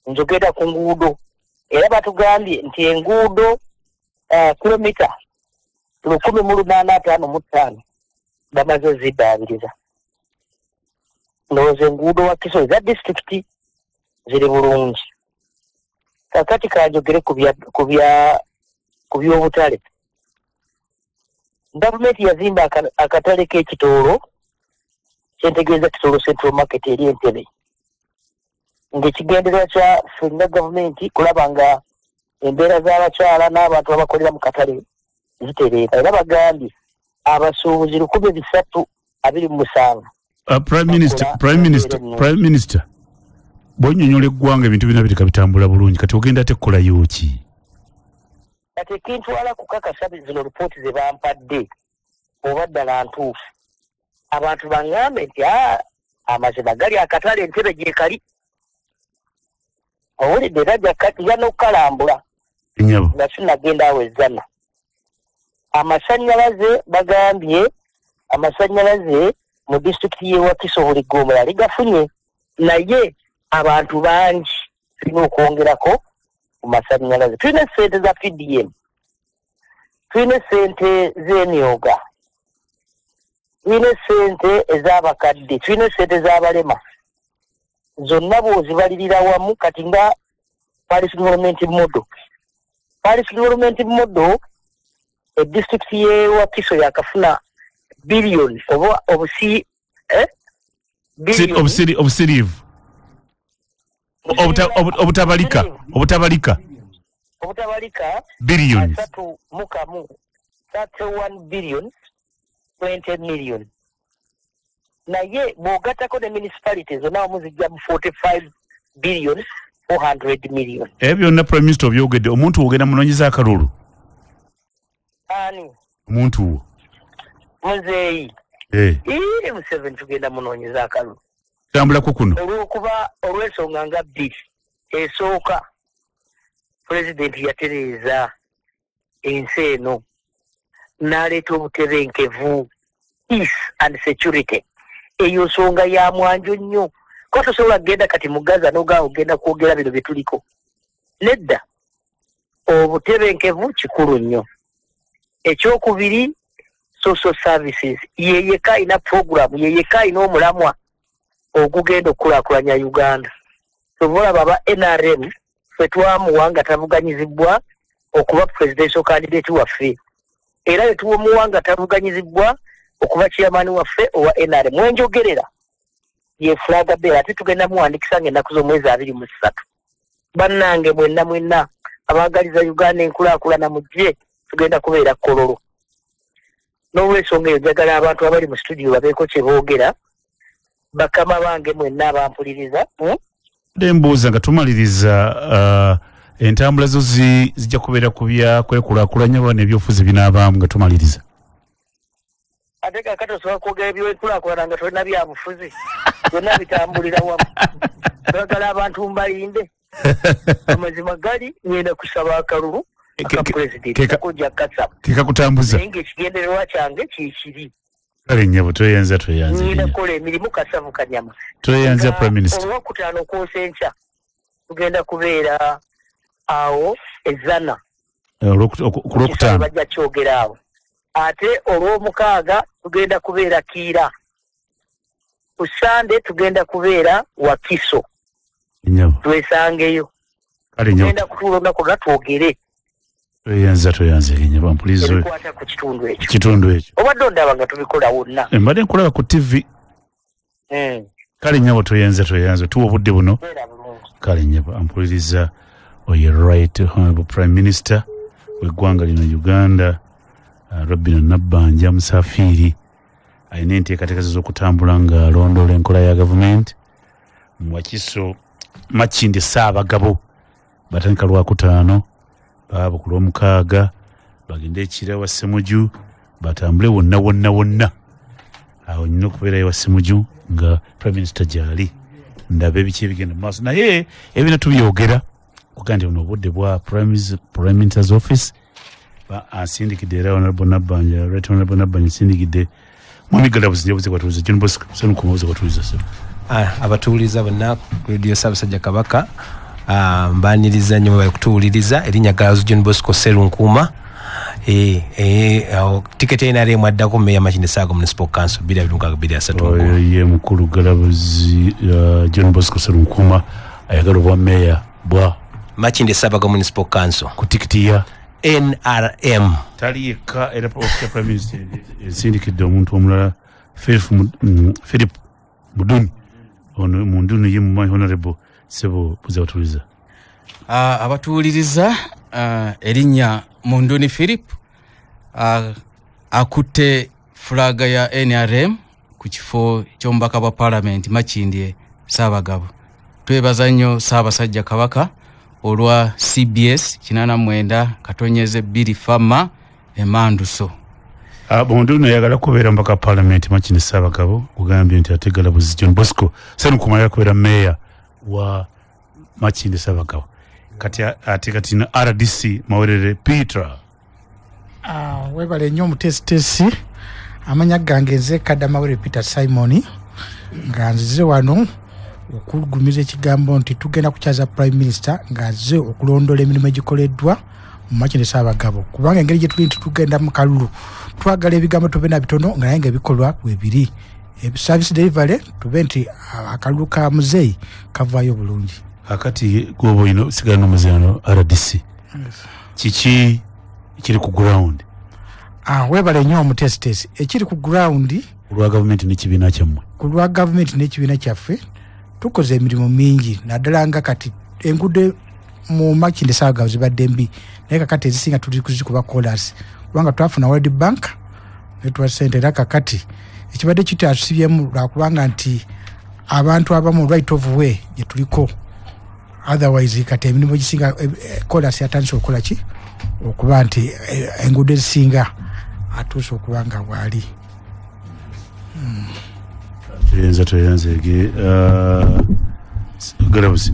Njogera ku nguudo era batugambye nti enguudo kilomita 1,855 bamaze ziddaabiriza. Ndowooza enguudo Wakiso eza disitulikiti ziri bulungi. Kakati kanjogere ku by'obutale. Gavumenti yazimba akatale k'ekitoolo kyentegeeza Kitolo Central Market eri Entebbe. Ng'ekigendererwa kya fenna gavumenti kulaba nga embeera z'abakyala n'abantu abakolera mu katale zitereera. Era bagambye abasuubuzi 327 Prime Minister bonyonyola eggwanga ebintu bina bireka bitambula bulungi kati ogenda tekolayo ki kati kintwala kukakasa zino ripooti ze bampadde oba ddala ntuufu abantu baŋŋambe nti amazima gali akatale entebe gyekali owulidde era ja n'okukalambula nga sinagenda awo ezzana amasannyalaze bagambye amasannyalaze mu disitulikiti y'e Wakiso buli ggomo yali gafunye naye abantu bangi tulina okwongerako ku masannyalaze tulina essente za PDM tulina essente z'emyoga tulina essente ez'abakadde tulina essente z'abalema zonna bw'ozibalirira wamu kati nga Paris Development Model edisitulikiti y'e Wakiso yakafuna billion oba obutabalika billions 31 billion 20 million naye bw'ogattako ne municipalities zonna muzijja mu 45 billion 400 million ebyo byonna Prime Minister obyogedde omuntu ogenda munoonyeza akalulu ani omuntu wo muzeeyi Museveni tugenda munoonyeza akalulu tambulako kuno olw'okuba olw'ensonga nga bbiri esooka pulezidenti yatereeza ensi eno n'aleeta obutebenkevu peace and security eyo nsonga ya mwanjo nnyo ko tosobola kgenda kati mu Gaza n'ogaawo ogenda kwogera bino bye tuliko nedda obutebenkevu kikulu nnyo ekyokubiri social services yeyeka alina program yeyeka alina omulamwa ogugenda okukulaakulanya Uganda sobola baba NRM ffe twamuwanga tavuganyizibwa okuba presidential candidate waffe era netuwomuwanga tavuganyizibwa okuba chairman waffe owa NRM mwenjogerera ye flaga bearer ate tugenda muwandikisa ng'ennaku z'omwezi 23 bannange mwenna abaagaliza Uganda enkulaakulana mujje tugenda kubeera kololo n'olw'ensonga eyo njagala abantu abali mu studio babeeko kye boogera bakama bange mwenna abampuliriza mbuuza nga tumaliriza entambula zo zijja kubeera ku bya kwekulaakulanya bwa n'ebyobufuzi binaabaamu nga tumaliriza ate kakati osobola kwogera ebyenkulaakulana nga tolina byabufuzi byonna bitambulira wamu twagala abantu mbalinde amazima gali ngenda kusaba akalulu akapulezidenti kujja kasaba kekakutambuza naye ng'ekigendererwa kyange kiikiri kale nnyabo tweyanza ngenda kukola emirimu kasavu kanyama tweyanza Prime Minister olwokutaano okwosenkya tugenda kubeera awo ezzana kulwokutaano bajja kyogera awo ate olw'omukaaga tugenda kubeera Kiira ku Sande tugenda kubeera Wakiso twesangeyo tugenda kutuula olunaku gatwogere tweyanza kenyaba mpulizo ebikwata ku kitundu ekyo obadde ondaba nga tubikola wonna mbadde nkulaba ku TV kale nyabo tweyanza tuwa obudde buno kale nyaba ampuliriza oye right honorable Prime Minister w'eggwanga lino Uganda Robinah Nabbanja Musafiri alina enteekateeka z'okutambula nga alondoola enkola ya gavumenti mu Wakiso Makindye Ssaabagabo batandika Lwakutaano baaba ku Lwomukaaga bagende ekira wa Ssemuju batambule wonna awo nnina okubeera ewa Ssemuju nga Prime Minister gyali ndaba ebiki ebigenda mu maaso naye ebina tubyogera kuga nti buno obudde bwa Prime Minister's Office asindikidde era Honorable Nabbanja right Honorable Nabbanja asindikidde mwamigala buzinjabuze kwatuliza John Bosco senukumabuze kwatuliza abatuuliza bonna Radio Ssaabasajja Kabaka mbaniriza nnyo bali kutuwuliriza erinnya Galazo John Bosco Serunkuuma tiketi NRM addako meya Makindye Saaga Municipal Council 2023 ye mukulu Galabuzi John Bosco Serunkuuma ayagala obwa meya bwa Makindye Saaga Municipal Council ku tikiti ya NRM tali yekka era Prime Minister esindikidde omuntu omulala Philip Muduni ono mundunu ye mu Honorable Sebo buza batuliza abatuuliriza erinnya Munduni Philip akutte flaga ya NRM ku kifo ky'omubaka bwa Parliament Makindye Ssaabagabo. Twebaza nnyo Ssaabasajja Kabaka olwa CBS 89 katonyeze 2 Fama Emanduso. Bondu nayagala kubeera mbaka Parliament Makindye Ssaabagabo kugambye nti ategala buzi John Bosco Sserunkuma kubeera meya wa Makindye Ssaabagabo. Kati na RDC Mawerere Peter. Webale nnyo omutesitesi amanya gange nze Kadda Mawerere Peter Simon nga nzize wano okugumiza ekigambo nti tugenda kukyaza Prime Minister nga nze okulondola emirimu egikoleddwa mu Makindye Ssaabagabo kubanga engeri gye tuli nti tugenda mu kalulu twagala ebigambo tube na bitono nga naye nga ebikolwa webiri service delivery tube nti akalulu ka muzeeyi kavaayo bulungi. Akati gwobo ino sigano muzano RDC. Kiki kiri ku ground. Webale nnyo omutesitesi ekiri ku ground kulwa government n'ekibiina kyammwe. Kulwa government n'ekibiina kyaffe tukoze emirimu mingi naddala nga kati enguudo mu Makindye Ssaabagabo zibadde mbi naye kakati ezisinga tuli kuzikuba kolas kubanga twafuna World Bank netwa sente era kakati ekibadde kitatusibyemu lwakubanga nti abantu abamu right of way gye tuliko otherwise kati emirimu gisinga kolas yatandise okukola ki okuba nti enguudo ezisinga atuuse okuba nga bwali. Tuyenze Garabuzi.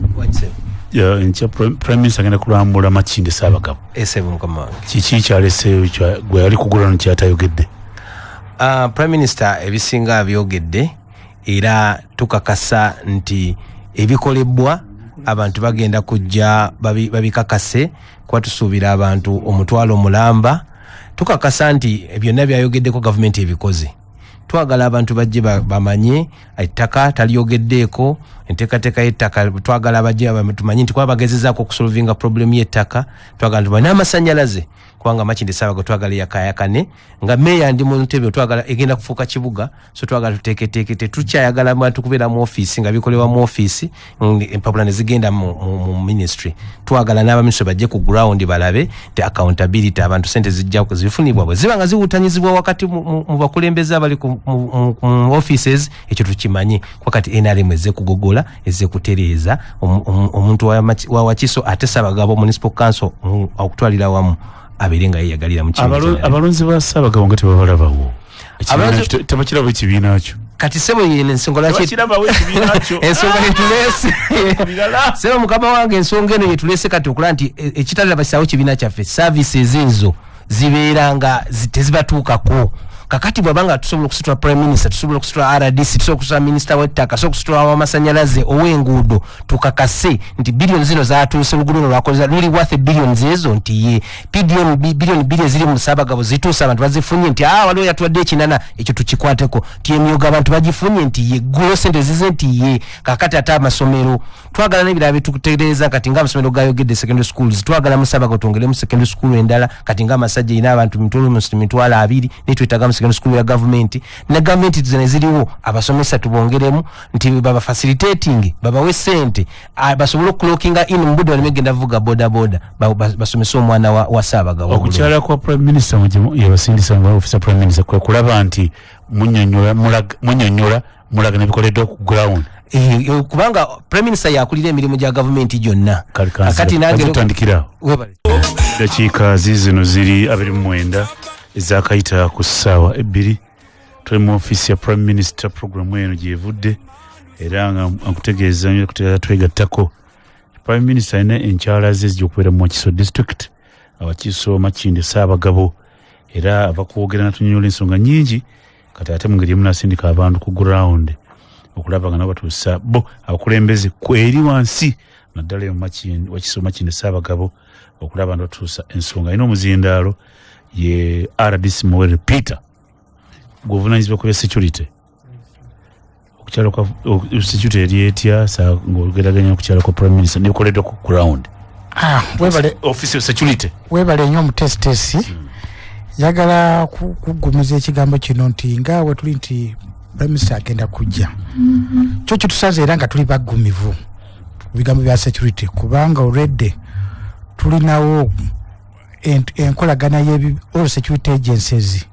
Ncha Prime Minister agenda kulambula Makindye Ssaabagabo. Esebo mukama. Kiki kyalese gwe ali kugulana kyatayogedde. Prime Minister ebisinga abyogedde era tukakasa nti ebikolebwa abantu bagenda kujja babikakase kwa tusuubira abantu omutwalo mulamba tukakasa nti byonna byayogeddeko government ebikoze. Twagala abantu bajje bamanye ettaka taliyogeddeeko enteekateeka y'ettaka twagala bajje tumanye nti kwabagezezzaako okusolvinga problem y'ettaka twagala tuba n'amasannyalaze kubanga Makindye Ssaabagabo twagala yakayakane nga meya ndi mu ntebe twagala egenda kufuuka kibuga so twagala tuteeketeeke tetukyayagala abantu kubeera mu ofiisi nga bikolebwa mu ofiisi empapula ne zigenda mu ministry twagala n'abaminisitule bajje ku ground balabe nti accountability abantu sente zijja zifunibwa bwe ziba nga ziwutanyizibwa wakati mu bakulembeze abali mu offices ekyo tukimanye wakati NRM ezze kugogola ezze kutereeza omuntu wa Wakiso ate Ssaabagabo municipal council okutwalira wamu aberenga yeyagalira mu kibiina. Abalonzi ba Ssaabagabo nga tebabalabawo. Tabakirabo ekibiina kyo. Kati sebo yene ensonga laki tabakirabo ekibiina kyo. Ensonga yetulese. Sebo mukaba wange ensonga eno yetulese kati okulaba nti ekitalira basawo kibiina kyaffe services ezo zibeeranga tezibatuukako. Kakati bwabanga tusobola okusitula Prime Minister tusobola okusitula RDC tusobola okusitula Minister w'ettaka tusobola okusitula w'amasannyalaze ow'enguudo tukakase nti billions zino zaatuuse oluguudo lwakozesa luli worth billions ezo nti ye billion ziri mu Ssaabagabo zituuse abantu bazifunye nti waliwo yatuwadde ekinana ekyo tukikwateko ti emyoga abantu bagifunye nti ye gulo sente zize nti ye kakati ate amasomero twagala n'ebirala bitukutereeza kati ng'amasomero gayogedde secondary schools twagala mu Ssaabagabo twongeremu secondary school endala kati ng'amasajja ina abantu mitwalo 2 nitwetaaga secondary school ya government na government zene ziriwo abasomesa tubongeremu nti baba facilitating baba we sente basobola clockinga in mbudo alimegenda vuga boda basomesa omwana wa Ssaabagabo okukyala kwa Prime Minister yabasindisa mu officer Prime Minister kwe kulaba nti munyonyola mulaga nebikoleddwa ku ground kubanga Prime Minister yakulira emirimu gya government gyonna kakati nagera dakiika zino ziri 29 ezakayita ku ssaawa 2 tuli mu office ya Prime Minister program eno gyevudde era nga nkutegeeza nyo twegattako Prime Minister ayina enkyala ze ez'okubeera mu Wakiso district Wakiso Makindye Ssaabagabo era ava kwogera natunyonyola ensonga nnyingi kati ate mu ngeri emu nasindika abantu ku ground okulaba nga nabo batuusa bo abakulembeze kweri wansi naddala eyo Wakiso Makindye Ssaabagabo okulaba nga batuusa ensonga ayina omuzindaalo ye RDC Mawerere Peter governance bakubya security okukyalo kwa security erietya sa ngogeraganya okukyalo kwa Prime Minister nikoleddwa ku ground webale office of security webale nnyo omutesitesi yagala kugumiza ekigambo kino nti nga we tuli nti Prime Minister agenda kujja kyo kitusaze era nga tuli bagumivu bigambo bya security kubanga already tulinawo enkolagana y'ebi all security agencies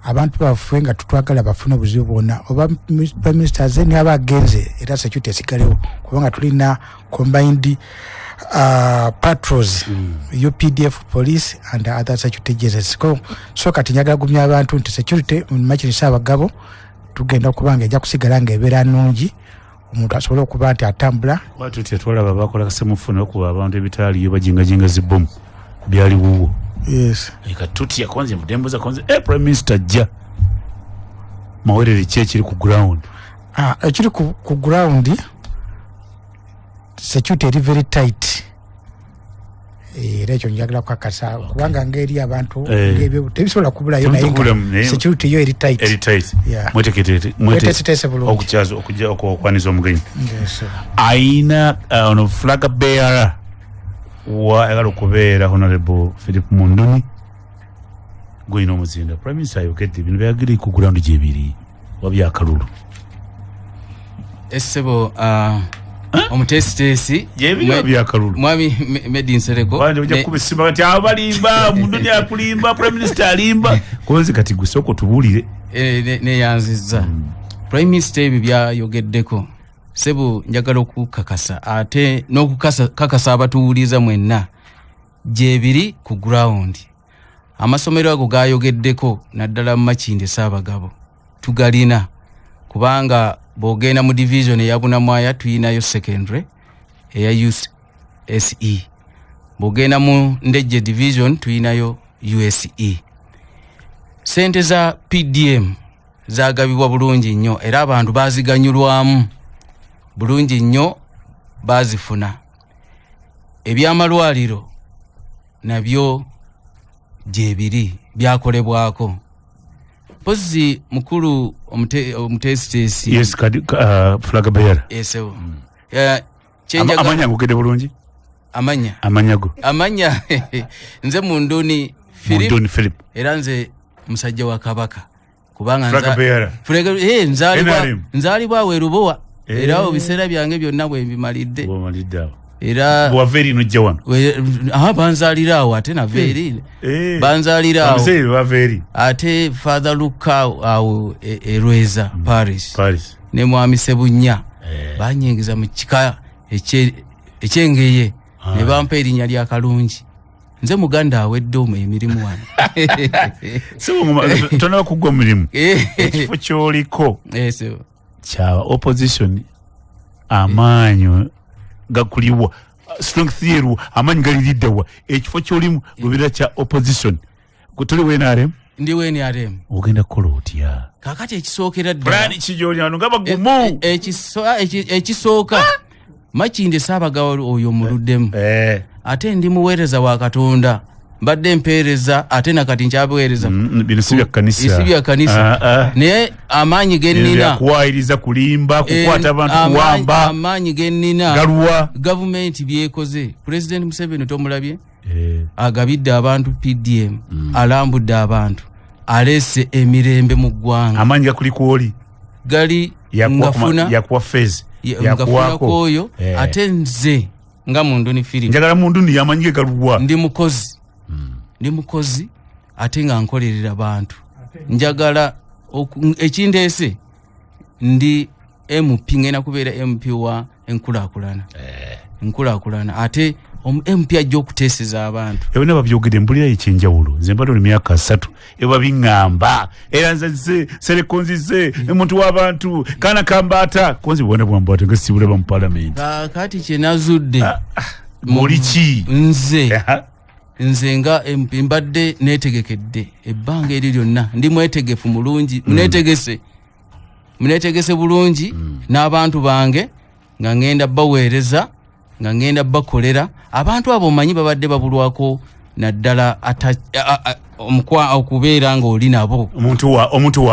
abantu baffe nga tutwagala bafune obuzibu bwonna oba prime ministers ni abagenze era security esigalewo kubanga tulina combined patrols UPDF police and other security agencies so kati njagala gumya abantu nti security Makindye Ssaabagabo tugenda okubanga ejja kusigala ng'ebeera nnungi omuntu asobola okuba nti atambula watu tetwalaba bakola kasemufuna okuba abantu ebitaaliyo bajingajinga zibbomu byali wuwo yes ekatutya konze mudembuza konze prime minister ajja mawerere ki ekiri ku ground ekiri ku ground security eri very tight era ekyo njagala kukakasa kubanga ngeri abantu ng'ebyo tebisobola kubulayo naye security yo eri tight mweteketeese okukyaza okujja okwaniza omugenyi ayina ono flag bearer wa agala okubeera honorable Philip Munduni gwina omuzinda prime minister ayogedde bino byagiri ku ground gyebiri wabyakalulu essebo omutesitesi yebyo byakalulu mwami Medin Sereko bandi ojja kubisimba kati abalimba Munduni akulimba prime minister alimba konzi kati gusoko tubulire ne yanziza prime minister ebyo byayogeddeko sebu njagala okukakasa ate n'okukakasa abatuwuliza mwenna gyebiri ku ground amasomero ago gayogeddeko naddala mu Makindye Ssaabagabo tugalina kubanga bogenda mu division eya Bunamwaya tuyinayo secondary eya USE bogenda mu Ndejje division tuyinayo USE sente za PDM zagabibwa bulungi nnyo era abantu baziganyulwamu bulungi nnyo bazifuna ebyamalwaliro nabyo gyebiri byakolebwako pozi mukulu omutesitesi yes flag bearer yesewo amanya ngogede bulungi amanya nze Munduni Philip era nze musajja wa Kabaka kubanga nzalibwa werubowa era obiseera byange byonna bwe bimalidde era bwaveri nojja wano banzalirawo ate naveeri banzalirawo ate father Luka awo Erweza Paris ne mwami Sebunya banyingiza mu kika ekyengeye ne bampa erinnya lya Kalungi nze muganda awedde omu emirimu wano tona kugwa mirimu ekifo kyoliko kya opposition amaanyi gakulibwa strength yeru amanyi galiddawa ekifo kyolimu lubira kya opposition kutuli wenarem ndi wenarem ogenda kukola otya kakati ekisookera plan kijoli ano ngaba gumu ekisooka Makindye Ssaabagabo oyo muluddemu ate ndi muweereza wa Katonda mbadde empeereza ate nakati nkyabuweereza bino sibya kanisa naye amaanyi gennina kuwaayiriza kulimba kukwata abantu kuwamba amaanyi gennina galuwa gavumenti byekoze President Museveni tomulabye agabidde abantu PDM alambudde abantu alese emirembe mu ggwanga amaanyi gakuli kwoli gali ngafuna yakuwa phase ngafuna koyo ate nze nga Munduni Philip njagala Munduni yamanyike galuwa ndi mukozi ate nga nkolerera abantu njagala ekindeese ndi MP ngena kubeera MP wa enkulaakulana ate MP ajja okuteeseza abantu ebona babyogedde mbulira ekyenjawulo nze mbadde emyaka 3 eba biŋŋamba era nze serekonzize omuntu w'abantu kana kambata konzi bwona bwambata nga sibulaba mu parliament kati kyenazudde muliki nze nga MP mbadde neetegekedde ebbanga eri lyonna ndi mwetegefu mulungi muneetegese bulungi n'abantu bange nga ngenda baweereza nga ngenda bakolera abantu abo manyi babadde babulwako naddala okubeera nga oli nabo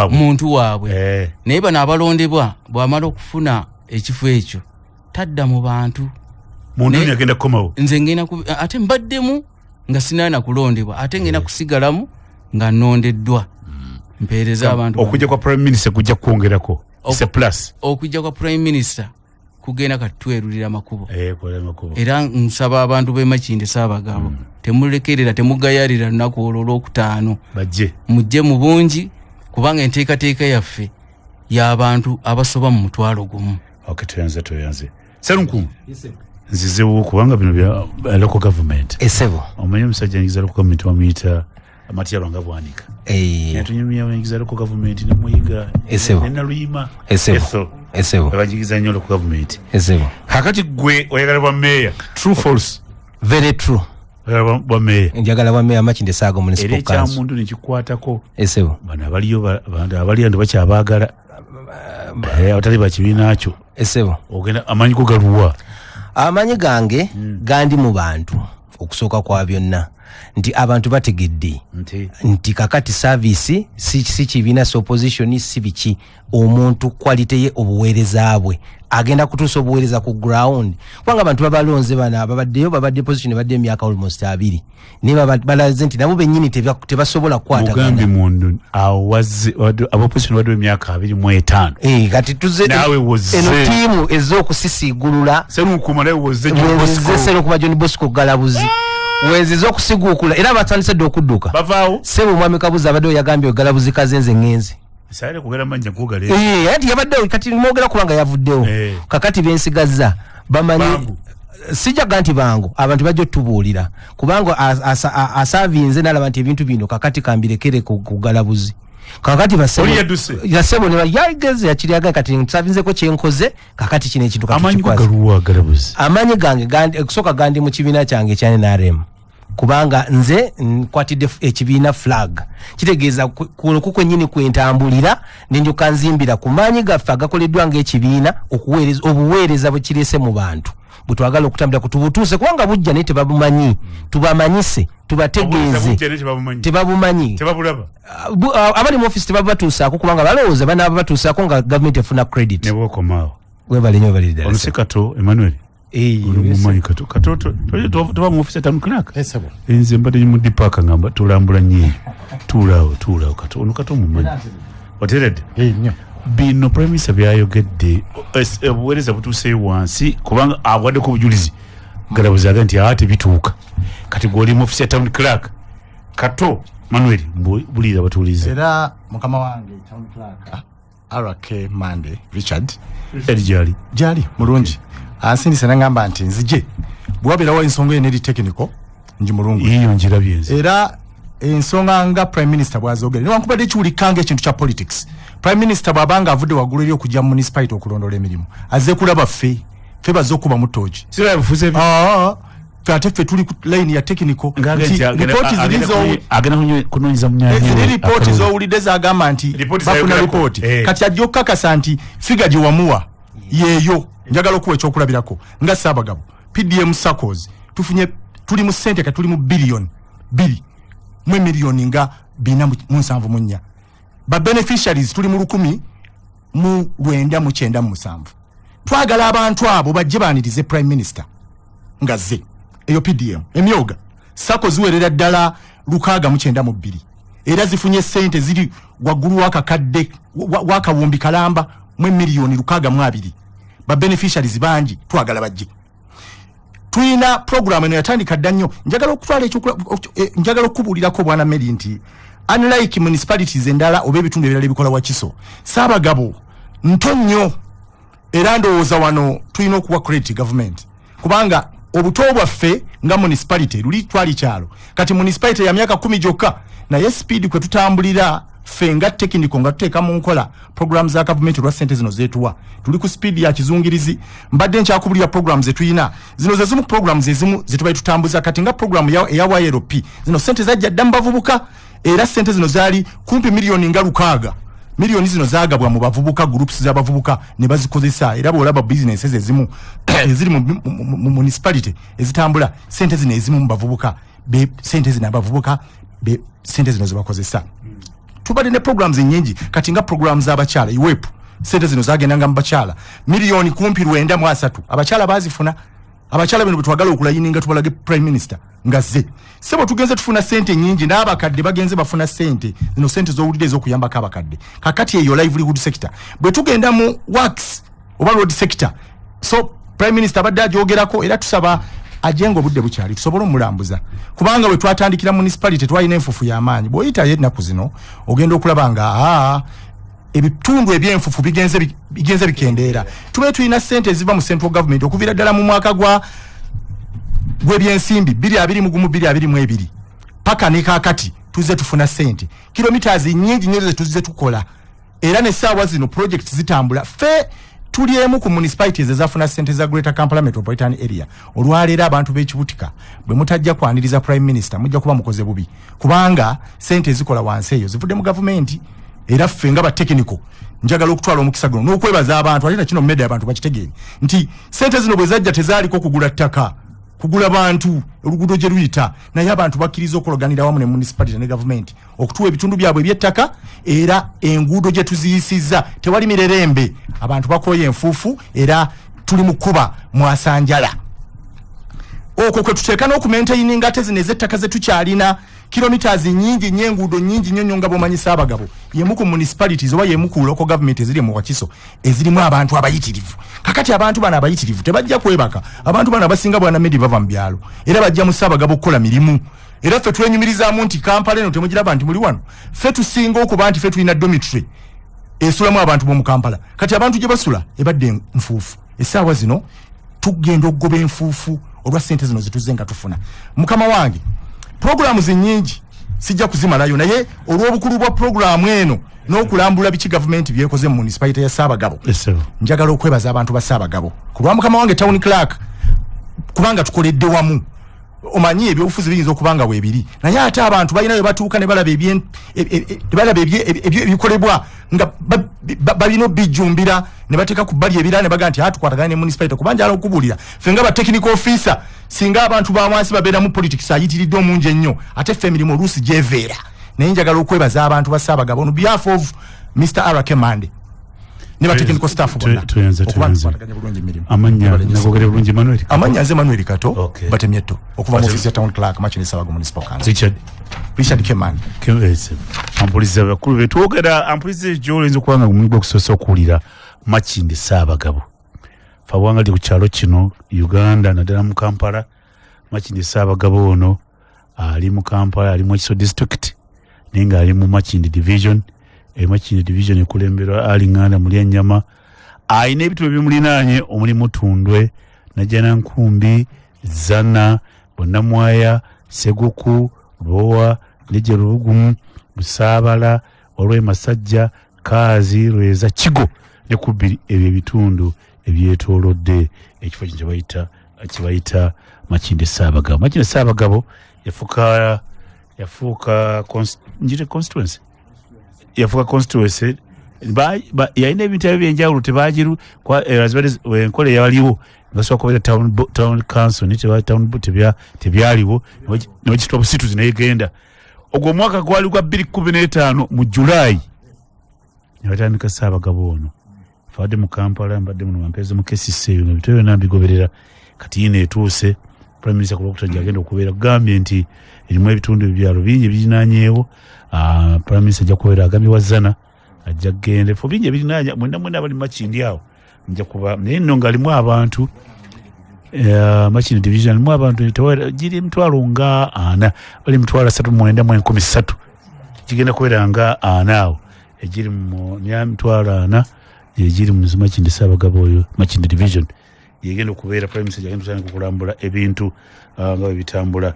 omuntu waabwe naye bano abalondebwa bw'amala okufuna ekifo ekyo tadda mu bantu nze ngenda ate mbaddemu nga sinaana kulondebwa ate ngenda kusigalamu nga nnondeddwa mpeereza abantu okujja kwa prime minister kujja kwongerako okujja kwa prime minister kugenda katwerulira makubo era nsaba abantu b'e Makindye Ssaabagabo temulekerera temugayalira lunaku olwo olwokutaano mujje mu bungi kubanga enteekateeka yaffe y'abantu abasoba mu mutwalo gumu. Okay, tuyanze Sserunkumu nzizewo kubanga bino bya local government esebo omanyi omusajja nyigiza local government wamuyita Amatiyalo nga bwanika yatunyumya nyigiza local government ne muyiga esebo Naluyima esebo abajigiza nnyo local government esebo kakati gwe oyagala bwa mayor true false very true bwa mayor njagala bwa mayor Makinde Saaga municipal council era kyamuntu nekikwatako esebo bano abaliyo abali ando bakyabaagala abatali bakibiina kyo esebo ogenda amanyi ko galuwa amanyi gange gandi mu bantu okusooka kwa byonna nti abantu bategedde nti kakati service si kibiina si opposition si biki omuntu quality ye obuweereza bwe agenda kutuusa obuweereza ku ground kubanga abantu babalonze bana babadde position badde emyaka almost 2 ne balaze nti nabo bennyini tebasobola kukwata mugambi mundu awaze opposition badde emyaka 25 kati tuze nawe woze eno tiimu ez'okusisigulula Sserunkumu nawe woze John Bosco Galabuzi wenzizo okusigukula era batandise dokudduka bavaawo sebo mwami Kabuzi abadde yagambye Galabuzi kazenze ngenzi saire kugera manja kugale ati yabadde kati mwogera kubanga yavuddewo kakati bensigaza bamanyi sijja ganti bangu abantu bajjo tubuulira kubanga asavinze nalaba nti ebintu bino kakati kambirekere ku Galabuzi kakati basebo yasebo ne yageze yakiriaga kati nsavinze ko kyenkoze kakati kine ekintu kakikwaza Galabuzi amanyi gange okusoka gandi mu kibiina kyange cyane narem kubanga nze nkwatidde ekibiina flag kitegeeza kuko nyini kwentambulira nenjoka nzimbira kumanyi gaffe agakoleddwa ng'ekibiina okuweereza obuweereza bwe kirese mu bantu butwagala okutambula kutubutuuse kubanga bujja naye tebabumanyi tubamanyise tubategeeze tebabumanyi abali mu office tebabatuusaako kubanga balowooza banaaba batuusaako nga gavumenti efuna credit nebwokomaawo webalenyo omusekato Emmanuel mumanyi kato toba mu office tamu clerk nze mbadde mu dipaka ngamba tulambula nnyo tuulaawo kato ono kato mumanyi oteredde bino prime minister byayogedde obuweereza butuuseyo wansi kubanga abwaddeko obujulizi Galabuzi aga nti tebituuka kati gwoli mu office town clerk kato Manuel bulira batuulize era mukama wange town clerk RK Mande Richard jali mulungi asindise nangamba nti nzije bwabirawo ensonga ene eri technical nji mulungu iyo njirabye nze era ensonga nga prime minister bwazogera niwankubadde kiwulikanga ekintu kya politics prime minister bwabanga avudde waggulu eri okujja mu municipality okulondola emirimu azze kulaba ffe baze okuba mutoji sira bifuze ate ffe tuli ku line ya technical ripoti zilizo agenda kunonyeza munyanya ripoti zowulidde zagamba nti bafuna ripoti kati ajja okukakasa nti figa gye wamuwa yeeyo njagala okuwa ekyokulabirako nga Ssaabagabo PDM SACCOs tuli mu ssente katuli mu billion 2 mu miliyoni nga 474 ba beneficiaries tuli mu 1,997 twagala abantu abo bajje baanirize prime minister nga ze eyo PDM emyoga SACCOs ziwerera ddala 692 era zifunye ssente ziri waggulu wakakadde wakawumbi kalamba mu miliyoni 602 ba beneficiaries bangi twagala bajje tuina program eno yatandika dda nnyo njagala okutwala ekyo njagala okubuulirako bwana Meri nti unlike municipalities endala oba ebitundu ebirala ebikola Wakiso Ssaabagabo nto nnyo era ndowooza wano tulina okuwa credit government kubanga obuto bwaffe nga municipality luli twali kyalo kati municipality ya myaka 10 gyokka naye speed kwe tutambulira ffe nga technical nga tuteeka mu nkola programs za government lwa sente zino zetuwa tuli ku speed ya kizungirizi mbadde nkyakubulira programs zetuyina zino ze zimu programs ezimu zetubaye tutambuza kati nga program ya YLP zino sente zajja dda mbavubuka era sente zino zaali kumpi miliyoni nga 6 miliyoni zino zaagabwa mu bavubuka groups z'abavubuka ne bazikozesa era bw'olaba businesses ezimu eziri mu municipality ezitambula sente zino ezimu mu bavubuka be sente zino abavubuka be sente zino zibakozesa tubadde ne programs nyingi kati nga programs z'abakyala iwepu sente zino zagendanga mu bakyala miliyoni kumpi 93 abakyala bazifuna abakyala bino betwagala okulayininga tubalage prime minister nga ze sebo tugenze tufuna sente nyingi n'abakadde bagenze bafuna sente zino sente z'owulidde ez'okuyambako abakadde kakati eyo livelihood sector bwe tugenda mu works oba road sector so prime minister abadde agyogerako era tusaba ajenga obudde bukyali tusobola omulambuza kubanga we twatandikira municipality twalina enfufu y'amaanyi bw'oyita yennaku zino ogenda okulaba nga ebitundu ebyenfufu bigenze bikendeera tube tulina ssente eziva mu central government okuviira ddala mu mwaka gw'ebyensimbi 2021-2022 paka ne kaakati tuze tufuna ssente kilometers nnyingi nnyo ze tuzize tukola era n'essaawa zino project zitambula fe tuli emu ku municipalities ezafuna ssente za Greater Kampala Metropolitan Area olwaleero abantu b'ekibutika bwe mutajja kwaniriza Prime Minister mujja kuba mukoze bubi kubanga ssente ezikola wansi eyo zivudde mu gavumenti era ffe nga batekniko njagala okutwala omukisa guno n'okwebaza abantu ate kino mmeda abantu bakitegeere nti ssente zino bwe zajja tezaaliko kugula ttaka kugula bantu oluguudo gye luyita naye abantu bakkiriza okologanira wamu ne municipality ne government okutuwa ebitundu byabwe eby'ettaka era enguudo gye tuziyisizza tewali mirerembe abantu bakoye enfuufu era tuli mu kkuba mwasanjala okwo kwe tuteeka n'okumaintaininga ate zino ez'ettaka ze tukyalina kilometers nyingi nnyo enguudo nyingi nnyo nga bw'omanyisa abagabo yemu ku municipalities oba yemu ku local government eziri mu Wakiso ezirimu abantu abayitirivu kakati abantu bano abayitirivu tebajja kwebaka abantu bano abasinga bwana medi bava mu byalo era bajja mu Ssaabagabo okukola mirimu era ffe twenyumirizaamu nti Kampala eno temugiraba nti muli wano ffe tusinga okuba nti ffe tulina dormitory esulamu abantu b'omu Kampala kati abantu gye basula ebadde nfuufu essaawa zino tugenda okugoba enfuufu olwa ssente zino zituze nga tufuna mukama wange programs nyingi sijja kuzimalayo naye olw'obukulu bwa programu eno n'okulambula biki gavumenti byekoze mu municipality ya Ssaabagabo njagala okwebaza abantu ba Ssaabagabo kulwa mukama wange town clerk kubanga tukoledde wamu omanyi ebyobufuzi biyinza okubanga weebiri naye ate abantu balina bye batuuka ne balaba ebikolebwa nga balina bijjumbira ne bateeka ku bbali ebira ne baga nti tukwatagana ne municipality kubanja ala okubuulira ffe nga ba technical officer singa abantu b'awansi babeera mu politics ayitiridde omungi ennyo ate ffe emirimu oluusi gyeveera naye njagala okwebaza abantu ba Ssaabagabo on behalf of Mr. R.K. Mande ne ba technical staff bonna amanya nagogere bulungi amanya nze Manuel Kato batemyetto okuva mu office ya town clerk Machine Ssaabagabo municipal council Richard Keman ampuliza bakulu betwogera ampuliza jolenzo kwanga omugbo okusosa okuwulira Machine Ssaabagabo fabwanga ndi ku kyalo kino Uganda naddala mu Kampala Machine Ssaabagabo ono ali mu Kampala ali mu Wakiso district ninga ali mu Machine division Machine division ekulemberwa ali nganda muli ennyama ayina ebintu ebimulinaanye omulimu Tundwe Najjana Nkumbi Zana Bonnamwaya Seguku Lwowa Leje Lubugumu Busaabala Olwe Masajja Kaazi Lweza Kigo ne kubiri ebyo ebitundu ebyetoolodde ekifo kino kibayita Machine Ssaabagabo Machine Ssaabagabo yafuuka constituency yafuuka constituency yalina ebintu ebyenjawulo tebagiru enkola eyaliwo basobola kubeera town council tebyaliwo nebagitwa busituzi neyegenda ogwo omwaka gwali gwa 2015 mu Julayi nebatandika Ssaabagabo ono fadde mu Kampala mbadde muno bampeze mu KCC nga bityo byonna mbigoberera kati yino etuuse Prime Minister kulwokutajja agenda okubeera kugambye nti erimu ebitundu ebyalo bingi ebirinaanyeewo Prime Minister ajja kubeera agambye wazana ajja kgende fo bingi ebirinaanya mwena abali Makindi awo nja kuba naye nno ng'alimu abantu Machine division alimu abantu giri emitwalo nga 4 bali emitwalo 3,913 kigenda kubeera nga 4 awo egiri mu emitwalo 4 egiri mu Machine Ssaabagabo oyo Machine division yegenda okubeera Prime Minister agenda kutandika okulambula ebintu nga bwe bitambula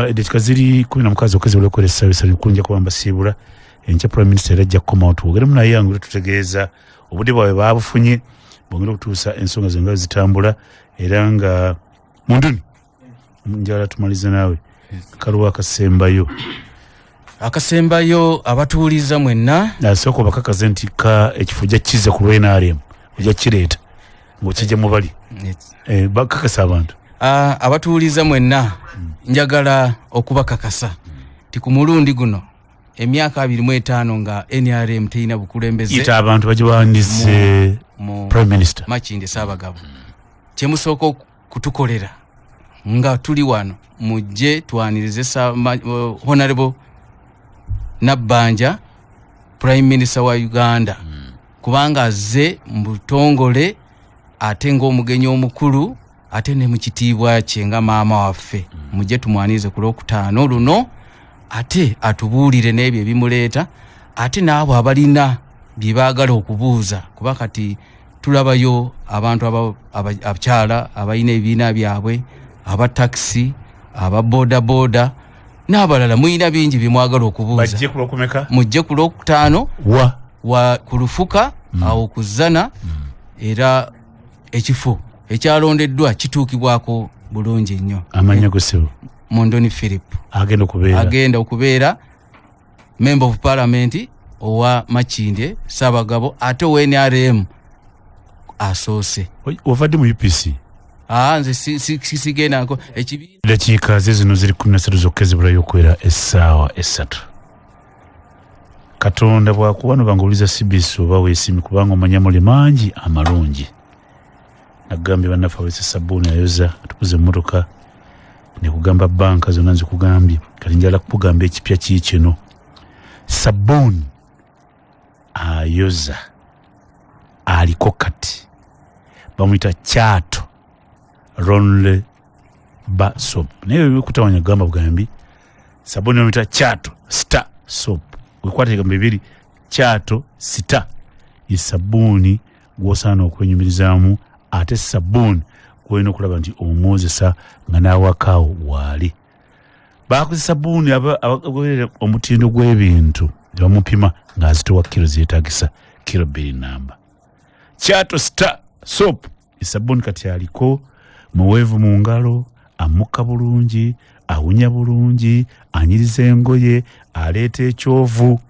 eddakiika ziri 16 okezebwa okukola service kunja kuba mbasiibula enkya Prime Minister ajja kukomawo tuwogeremu naye yangu tutegeeza obudde bwabwe baabufunye bwongera okutuusa ensonga ze nga zitambula era nga munduni njala tumalize naawe kaluwa akasembayo abatuuliza mwenna asooka bakakaze nti ekifo jja kize ku lw'NRM ojja kireeta ng'okijja mu bali bakakasa abantu abatuuliza mwenna njagala okubakakasa ti ku mulundi guno emyaka 25 nga NRM teina bukulembeze ita abantu bagiwandiise Prime Minister Machine Ssaabagabo kyemusooka kutukolera nga tuli wano mujje twanirize Honorable Nabbanja Prime Minister wa Uganda kubanga azze mbutongole ate ng'omugenyi omukulu ate ne mukitiibwa kye nga maama waffe mujje tumwanize ku Lwokutaano luno ate atubuulire n'ebyo ebimuleeta ate n'abo abalina bye baagala okubuuza kuba kati tulabayo abantu abakyala abalina ebibiina byabwe aba taxi aba boda n'abalala muyina bingi bye mwagala okubuuza mujje ku Lwokutaano wa ku Lufuka awo ku Zana era ekifo ekyalondeddwa kituukibwako bulungi nnyo. Amanya gosebo Mondoni Philip agenda okubeera member of parliament owa Makindye Sabagabo ate wa NRM asoose. Ovadde mu UPC? Nze sigenda nko ekibiina. Dakiika zino ziri 13 zokka ezibulayo okuwera essaawa 3. Katonda bw'akuwano bangululiza CBS oba weesimi kubanga omanya muli mangi amalungi. Nagambye bannaffe awesa sabbuuni ayoza tukuze emmotoka ne kugamba banka zonna nzikugambye kati njala kukugamba ekipya kiikino sabbuuni ayoza aliko kati bamuyita Kyato Ronle Ba Soap naye bikutawanya gamba bugambi sabbuuni bamuyita Kyato Star Soap wekwata egamba ebiri Kyato Star isabbuuni gwosaana okwenyumirizaamu ate sabbuuni gwolina okulaba nti omwozesa nga n'awakaawo waali. Baakozesa sabbuuni abagoberera omutindo gw'ebintu ne bamupima ng'azitowa kilo zeetaagisa kilo 2 namba. Kyato Star Soap esabbuuni kati aliko muweevu mu ngalo, amukka bulungi, awunya bulungi, anyiriza engoye, aleeta ekyovu.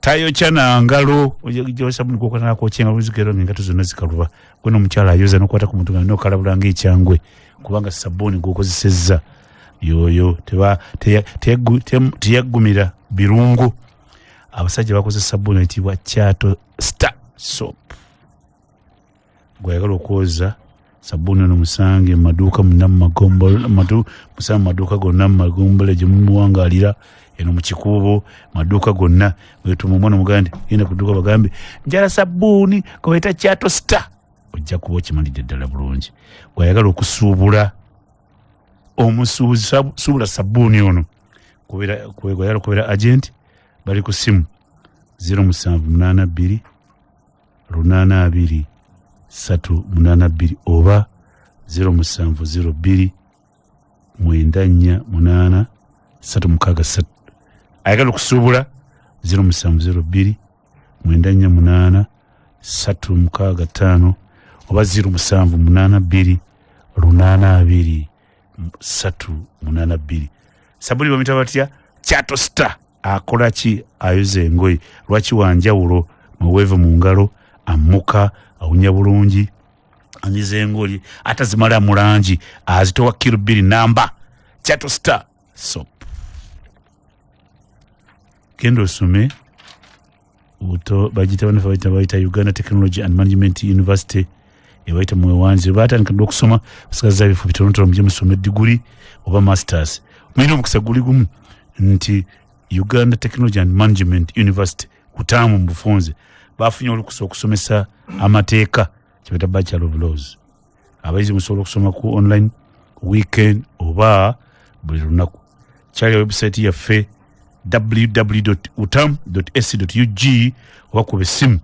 Tayokya na ngalo ojo sabbuuni gw'okwata n'akwokyenga luzigero ng'engato zonna zikaluba. Gweno omukyala ayoza n'okwata ku muntu nga n'okalabula ng'ekyangwe kubanga sabbuuni gw'okozesezza yoyo teyaggumira birungu. Abasajja bakozesa sabbuuni eyitibwa Kyato Star Soap. Gw'ayagala okwoza sabbuuni ono musange mu maduuka maduuka gonna mu magombole gye mumuwangaalira eno mu kikuubo maduuka gonna wetuma omwana omuganda yenda ku dduuka bagambe njala sabbuuni gwebayita Kyato Star ojja kuba okimalidde ddala bulungi. Gw'ayagala okusuubula omusuubuzi suubula sabbuuni ono gw'ayagala okubeera agenti bali ku simu 0782 82382 oba 0702 948 363. Ayagala okusuubula 0702 948 365 oba 0782 82382. Sabbuuni bamuyita batya? Kyato Star. Akola ki? Ayoza engoye. Lwaki wanjawulo? Muweevu mu ngalo, amuka, awunya bulungi, anyiza engoye, atazimala mu langi, azitowa kilo 2 namba. Kyato Star Soap. Genda osome bagita banafa bayita Uganda Technology and Management University ebayita mwewanzi batandika okusoma basigaza ebifo bitonotono muje musome degree oba masters. Mwino omukisa guli gumu nti Uganda Technology and Management University kutamu mbufunze bafunye olukusa okusomesa amateeka kibeta Bachelor of Laws. Abayizi musobola okusoma ku online weekend oba buli lunaku. Kyali website yaffe www.utam.ac.ug oba ku bessimu.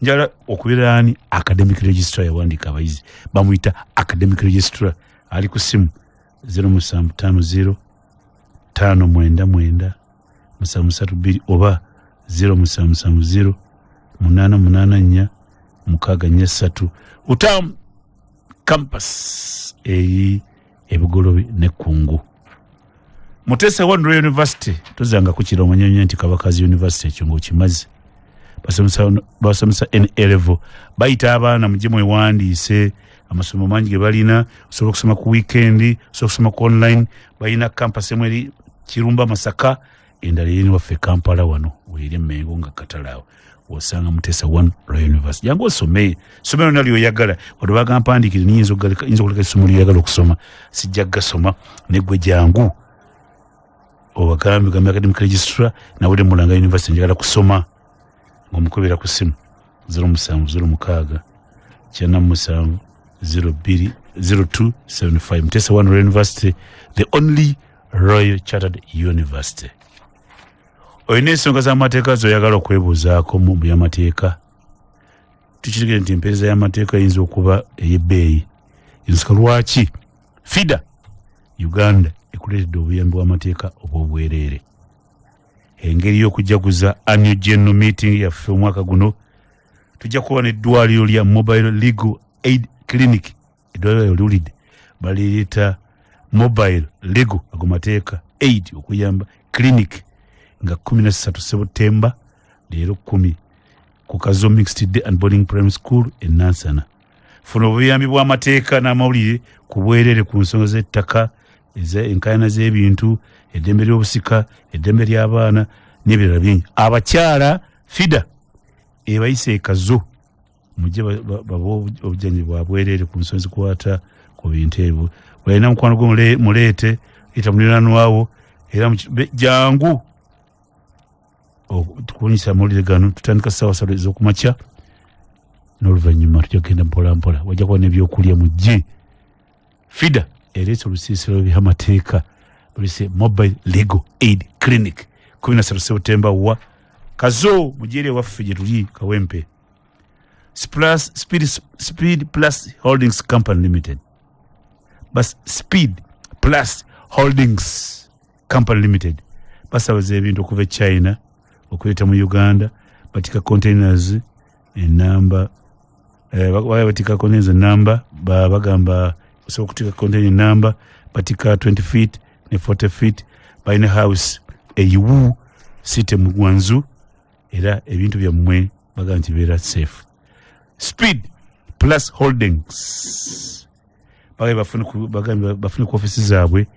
Njala okubeerani academic registrar yawandiika abayizi bamuyita academic registrar ali ku simu 0750 599 732 oba 0770 884 643. Utam campus ebugolobi ne kungu. Mutesa wa Royal University tozanga kukira omanyanya nti Kabakazi University ekyongo kimazi. Basomesa N-level bayita abaana mujje mwewandiise amasomo mangi ge balina osobola okusoma ku weekend osobola okusoma ku online balina campus emweri Kirumba Masaka endala yeni waffe Kampala wano weeri Mengo nga Katalaawo osanga Mutesa wa Royal University jangu osome somero nali oyagala wadde bagampandikire niyinza okuleka essomo ly'oyagala okusoma sijja gasoma negwe jangu obagambe gambe academic registrar nawulire Mulanga University njagala kusoma ngomukubira ku simu 0706 97 02 0275. Mutesa One Royal University, the only Royal Chartered University. Oyina ensonga z'amateeka zoyagala okwebuuzaako mu by'amateeka. Tukirigire nti empeereza y'amateeka eyinza okuba ey'ebbeeyi. Ensonga lwaki FIDA Uganda ekuleetedde obuyambi bw'amateeka obw'obwereere. Engeri y'okujaguza annual general meeting yaffe omwaka guno tujja kuba n'eddwaliro lya Mobile Legal Aid Clinic. Eddwaliro liwulidde baliyita Mobile Legal agomateeka aid okuyamba clinic nga 13 September leero 10 ku Kazo Mixed Day and Boarding Primary School e Nansana. Funa obuyambi bw'amateeka n'amawulire ku bwereere ku nsonga z'ettaka, enkaayana z'ebintu, eddembe ly'obusika, eddembe ly'abaana n'ebirala bingi. Abakyala FIDA ebayise ekazo mujje obujjanjabi bwa bwereere ku nsonga zikwata ku bintu ebyo. Balina mukwano gwo muleete ita muliraanwawo era jangu tukunyisa amawulire gano tutandika ssaawa 3 ez'okumakya n'oluvannyuma tujja kugenda mpola mpola. Wajja kuba n'ebyokulya mujje. FIDA ereese olusiisiro by'amateeka luyise Mobile Legal Aid Clinic 13 September wa Kazo mujere waffe gye tuli Kawempe. Speed Plus Holdings Company Limited. Bas Speed Plus Holdings Company Limited. Basabaza ebintu okuva China okuleta mu Uganda, batika containers enamba batika containers enamba bagamba so kutika container number batika 20 feet ne 40 feet by house eyiwu site mugwanzu era ebintu byammwe baganti bera safe. Speed Plus Holdings bafune ku office zaabwe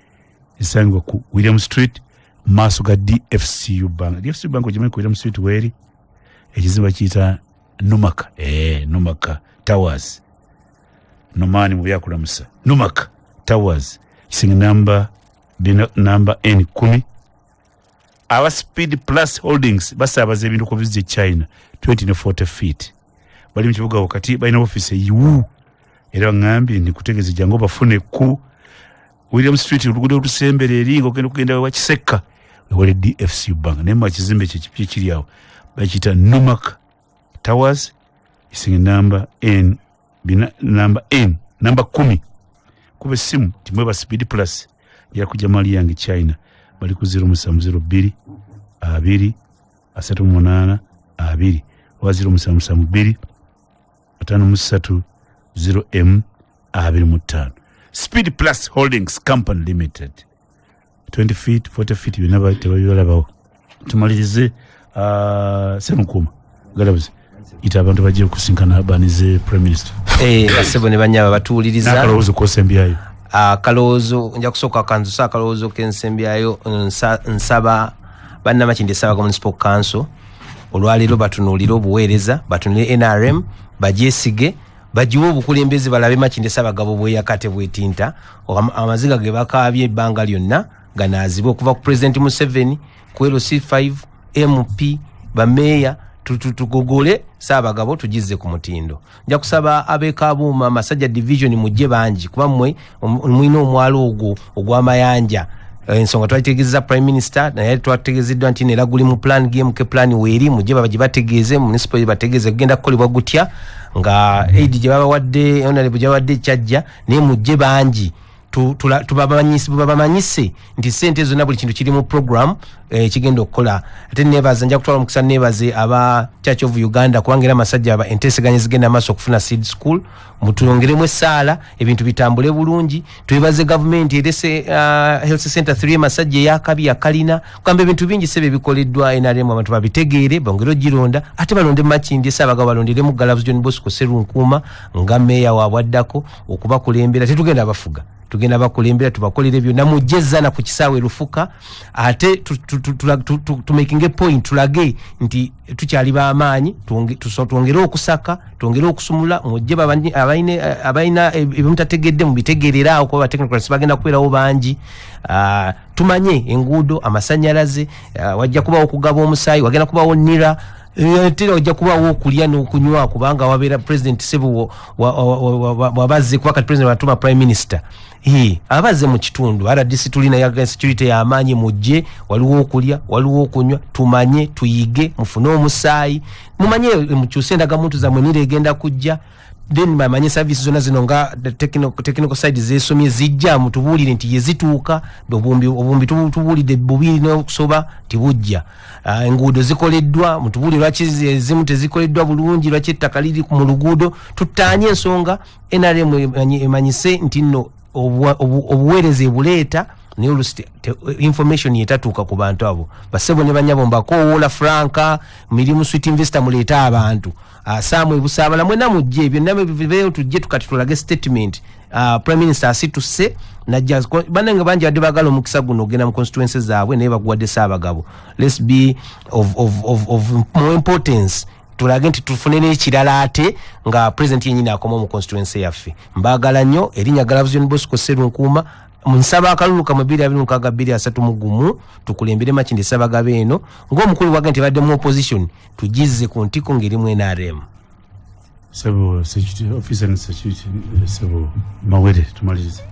esangwa ku William Street maaso ga DFCU Bank. DFCU Bank ojimanyi ku William Street weri ekizimba kiyita Numaka Numaka Towers nomani mu byakulamusa Numaka Towers kisinga namba N10. Our Speed Plus Holdings basabaza ebintu ku visit China 20 ne 40 feet. Bali mu kibuga wakati balina office yiwu era ngambye ndi kutegeza jango bafune ku William Street oluguudo olusembere eringo kugenda wa Kiseka wale DFCU Bank nemba kizimbe kye kiri awo bakita Numaka Towers isinga namba N namba 10 kube simu timweba Speed Plus ya kuja mali yangi China bali ku 0702 2 38 2 wa 0772 5 0M 25. Speed Plus Holdings Company Limited. 20 feet, 40 feet, you never tell you about. Tumalirize Senukuma galabuzi ita abantu bagiye kusinkana abanize Prime Minister. Basebo ne banyaba batuuliriza. Nakalozo ko sembyayo. Kaloozo nja kusooka kanzusa kaloozo k'ensembyayo nsaba banna makindi saba ga Municipal Council olwaliro batunuulira obuweereza batunule NRM bajesige bajiwo obukulembeze balabe makindi saba gabo bweyakate bwetinta amaziga ge bakaabye ebbanga lyonna ganaazibe okuva ku President Museveni ku LC5 MP bameya tutugogole saba gabo tujize ku mutindo. Nja kusaba abekabuuma Masajja Division mujje banji kuba mmwe mwino omwalo ogw'amayanja ensonga twategeza Prime Minister naye twategezeddwa nti nera guli mu plan game ke plan weeri mujje bagibategeeze municipal bategeeze kugenda kukolebwa gutya nga aid gye baba wadde honorable gye wadde kyajja naye mujje banji tubabamanyise nti sente zonna buli kintu kiri mu program kigenda okukola ate nebaza nja kutwala omukisa nebaze aba Church of Uganda kubangira amasajja aba enteseganye zigenda maaso okufuna seed school mutulongeremu essaala ebintu bitambule bulungi tubibaze government erese health center 3 masajja yakabi yakalina kwamba ebintu bingi sebe bikoleddwa NRM abantu babitegeere bongero gironda ate balonde makindi sabaga balondere mu Galavu John Bosco Serunkuma nga meya wabwaddako okuba kulembera tetugenda bafuga tugenda bakulembera tubakolere byonna mujjeza na ku kisaawe Lufuka ate to making a point tulage nti tukyali bamaanyi twongere okusaka twongere okusumula mujje abaina ebimutategedde mu bitegerera awo kuba technical bagenda kwerawo bangi tumanye enguudo amasanyalaze wajja kuba okugaba omusaayi wagenda kubawo nira tera ojja kubaawo okulya n'okunywa kubanga wabeera president Ssebo wabazze kuba kati president watuma prime minister abaze mu kitundu RDC tulina ya security ya amaanyi mujje waliwo okulya waliwo okunywa tumanye tuyige mufune omusaayi mumanye mukyuse endagamuntu zammwe niregenda kujja then bamanye services zona zino nga technical side zesomye zijja mutubuulire nti yezituuka obumbi tubuulide bubiri n'okusoba tibujja enguudo zikoleddwa mutubuulire lwaki ezimu tezikoleddwa bulungi lwaki ettaka liri mu luguudo tuttaanye ensonga NRM emanyise nti nno obuweereza buleeta naye information yetatuuka ku bantu abo Bassebo ne banyabo mbakoola Franka mirimu sweet investor muleeta abantu Samuel Busaabala mwena mujje byonna biveyo tujje tukati tulage statement prime minister asituse najja bananga banje badde bagala omukisa guno ogenda mu constituencies zaabwe naye bagwadde Ssaabagabo let's be of more importance tulage nti tufune n'ekirala ate nga president yenyini akoma mu constituency yaffe mbagala nnyo erinnya Galavision Bosco Sserunkuuma munsaba akalulu ka 2023 tukulembere Makindye Ssaabagabo eno ng'omukulu wage nti badde mu opposition tugize ku ntiko ng'erimu NRM. Ssebo security officer and security Ssebo Mawere tumalirize.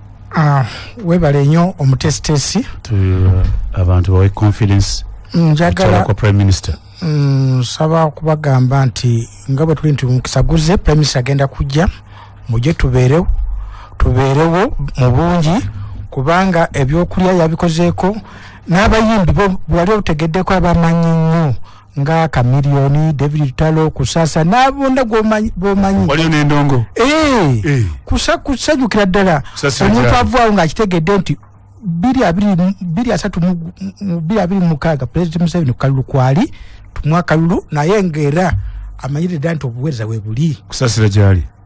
Webale nnyo omutesitesi abantu bawe confidence njagala kwa prime minister. Saba kubagamba nti nga bwe tuli nti mukisa guze prime minister agenda kujja mujje tubeerewo mu bungi kubanga ebyokulya yabikozeeko n'abayimbi bwali otegeddeko abamanyi nnyo nga Kamiliyoni David Talo Kusasa n'abonda bw'omanyi waliyo n'endongo kusanyukira ddala omuntu avaawo ng'akitegedde nti 2026 President Museveni kalulu kwali tumwa kalulu naye ngera amanyirira nti obuweereza we buli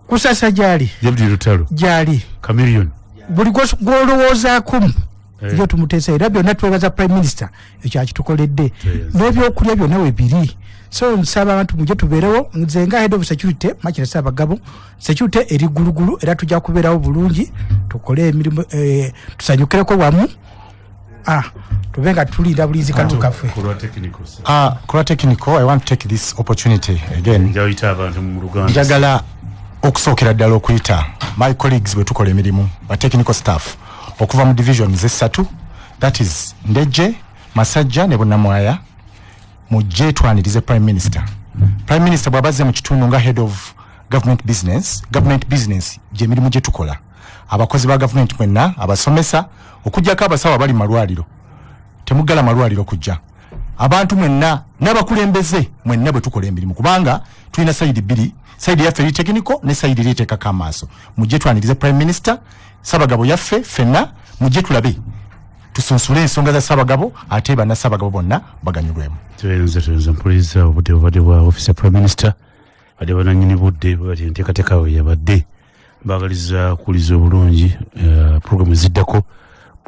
kusasa gyali David Talo gyali Kamiliyoni buli gwolowoozaako ebyo tumuteesa era byonna twebaza prime minister ekyo akitukoledde n'ebyokulya byonna we biri so nsaba abantu mujje tubeerewo nze nga head of security Makindye Ssaabagabo security eri gulugulu era tujja kubeerawo bulungi tukole emirimu tusanyukireko wamu tubenga tulinda bulinzi kantu kaffe kula technical I want to take this opportunity again njagala okusookera ddala okuyita my colleagues bwe tukola emirimu ba technical staff okuva mu divisions esatu that is Ndeje Masajja ne Bunnamwaya mujje twanirize prime minister bw'abazze mu kitundu nga head of government business gye mirimu gye tukola abakozi ba government mwenna abasomesa okujjako abasawo bali malwaliro temugala malwaliro kujja abantu mwenna n'abakulembeze mwenna bwe tukola emirimu kubanga tulina side bbiri side yaffe eri technical ne side eri eteekako amaaso mujje twanirize prime minister Ssaabagabo yaffe fenna mujje tulabe tusunsule ensonga za Ssaabagabo ate banna Ssaabagabo bonna baganyulwemu. Tuwenze mpuliriza obudde bwa office prime minister badde bananyini budde bati enteekateeka we yabadde mbagaliza kuliza obulungi programu ziddako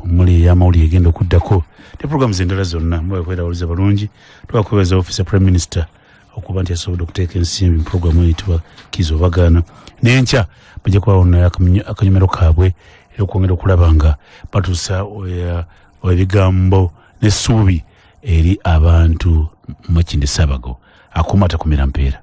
muli ey'amawulire egenda okuddako ne programu zendala zonna mwekwetawuliza balungi twakweweza office prime minister okuba nti asobodde okuteeka ensimbi mu programu eyitibwa Kizo Bagaana n'enkya bajja kubawo akanyomero kaabwe era okwongera okulaba nga batuusa ebigambo n'essuubi eri abantu Makindye Ssaabagabo akuuma takumira mpeera.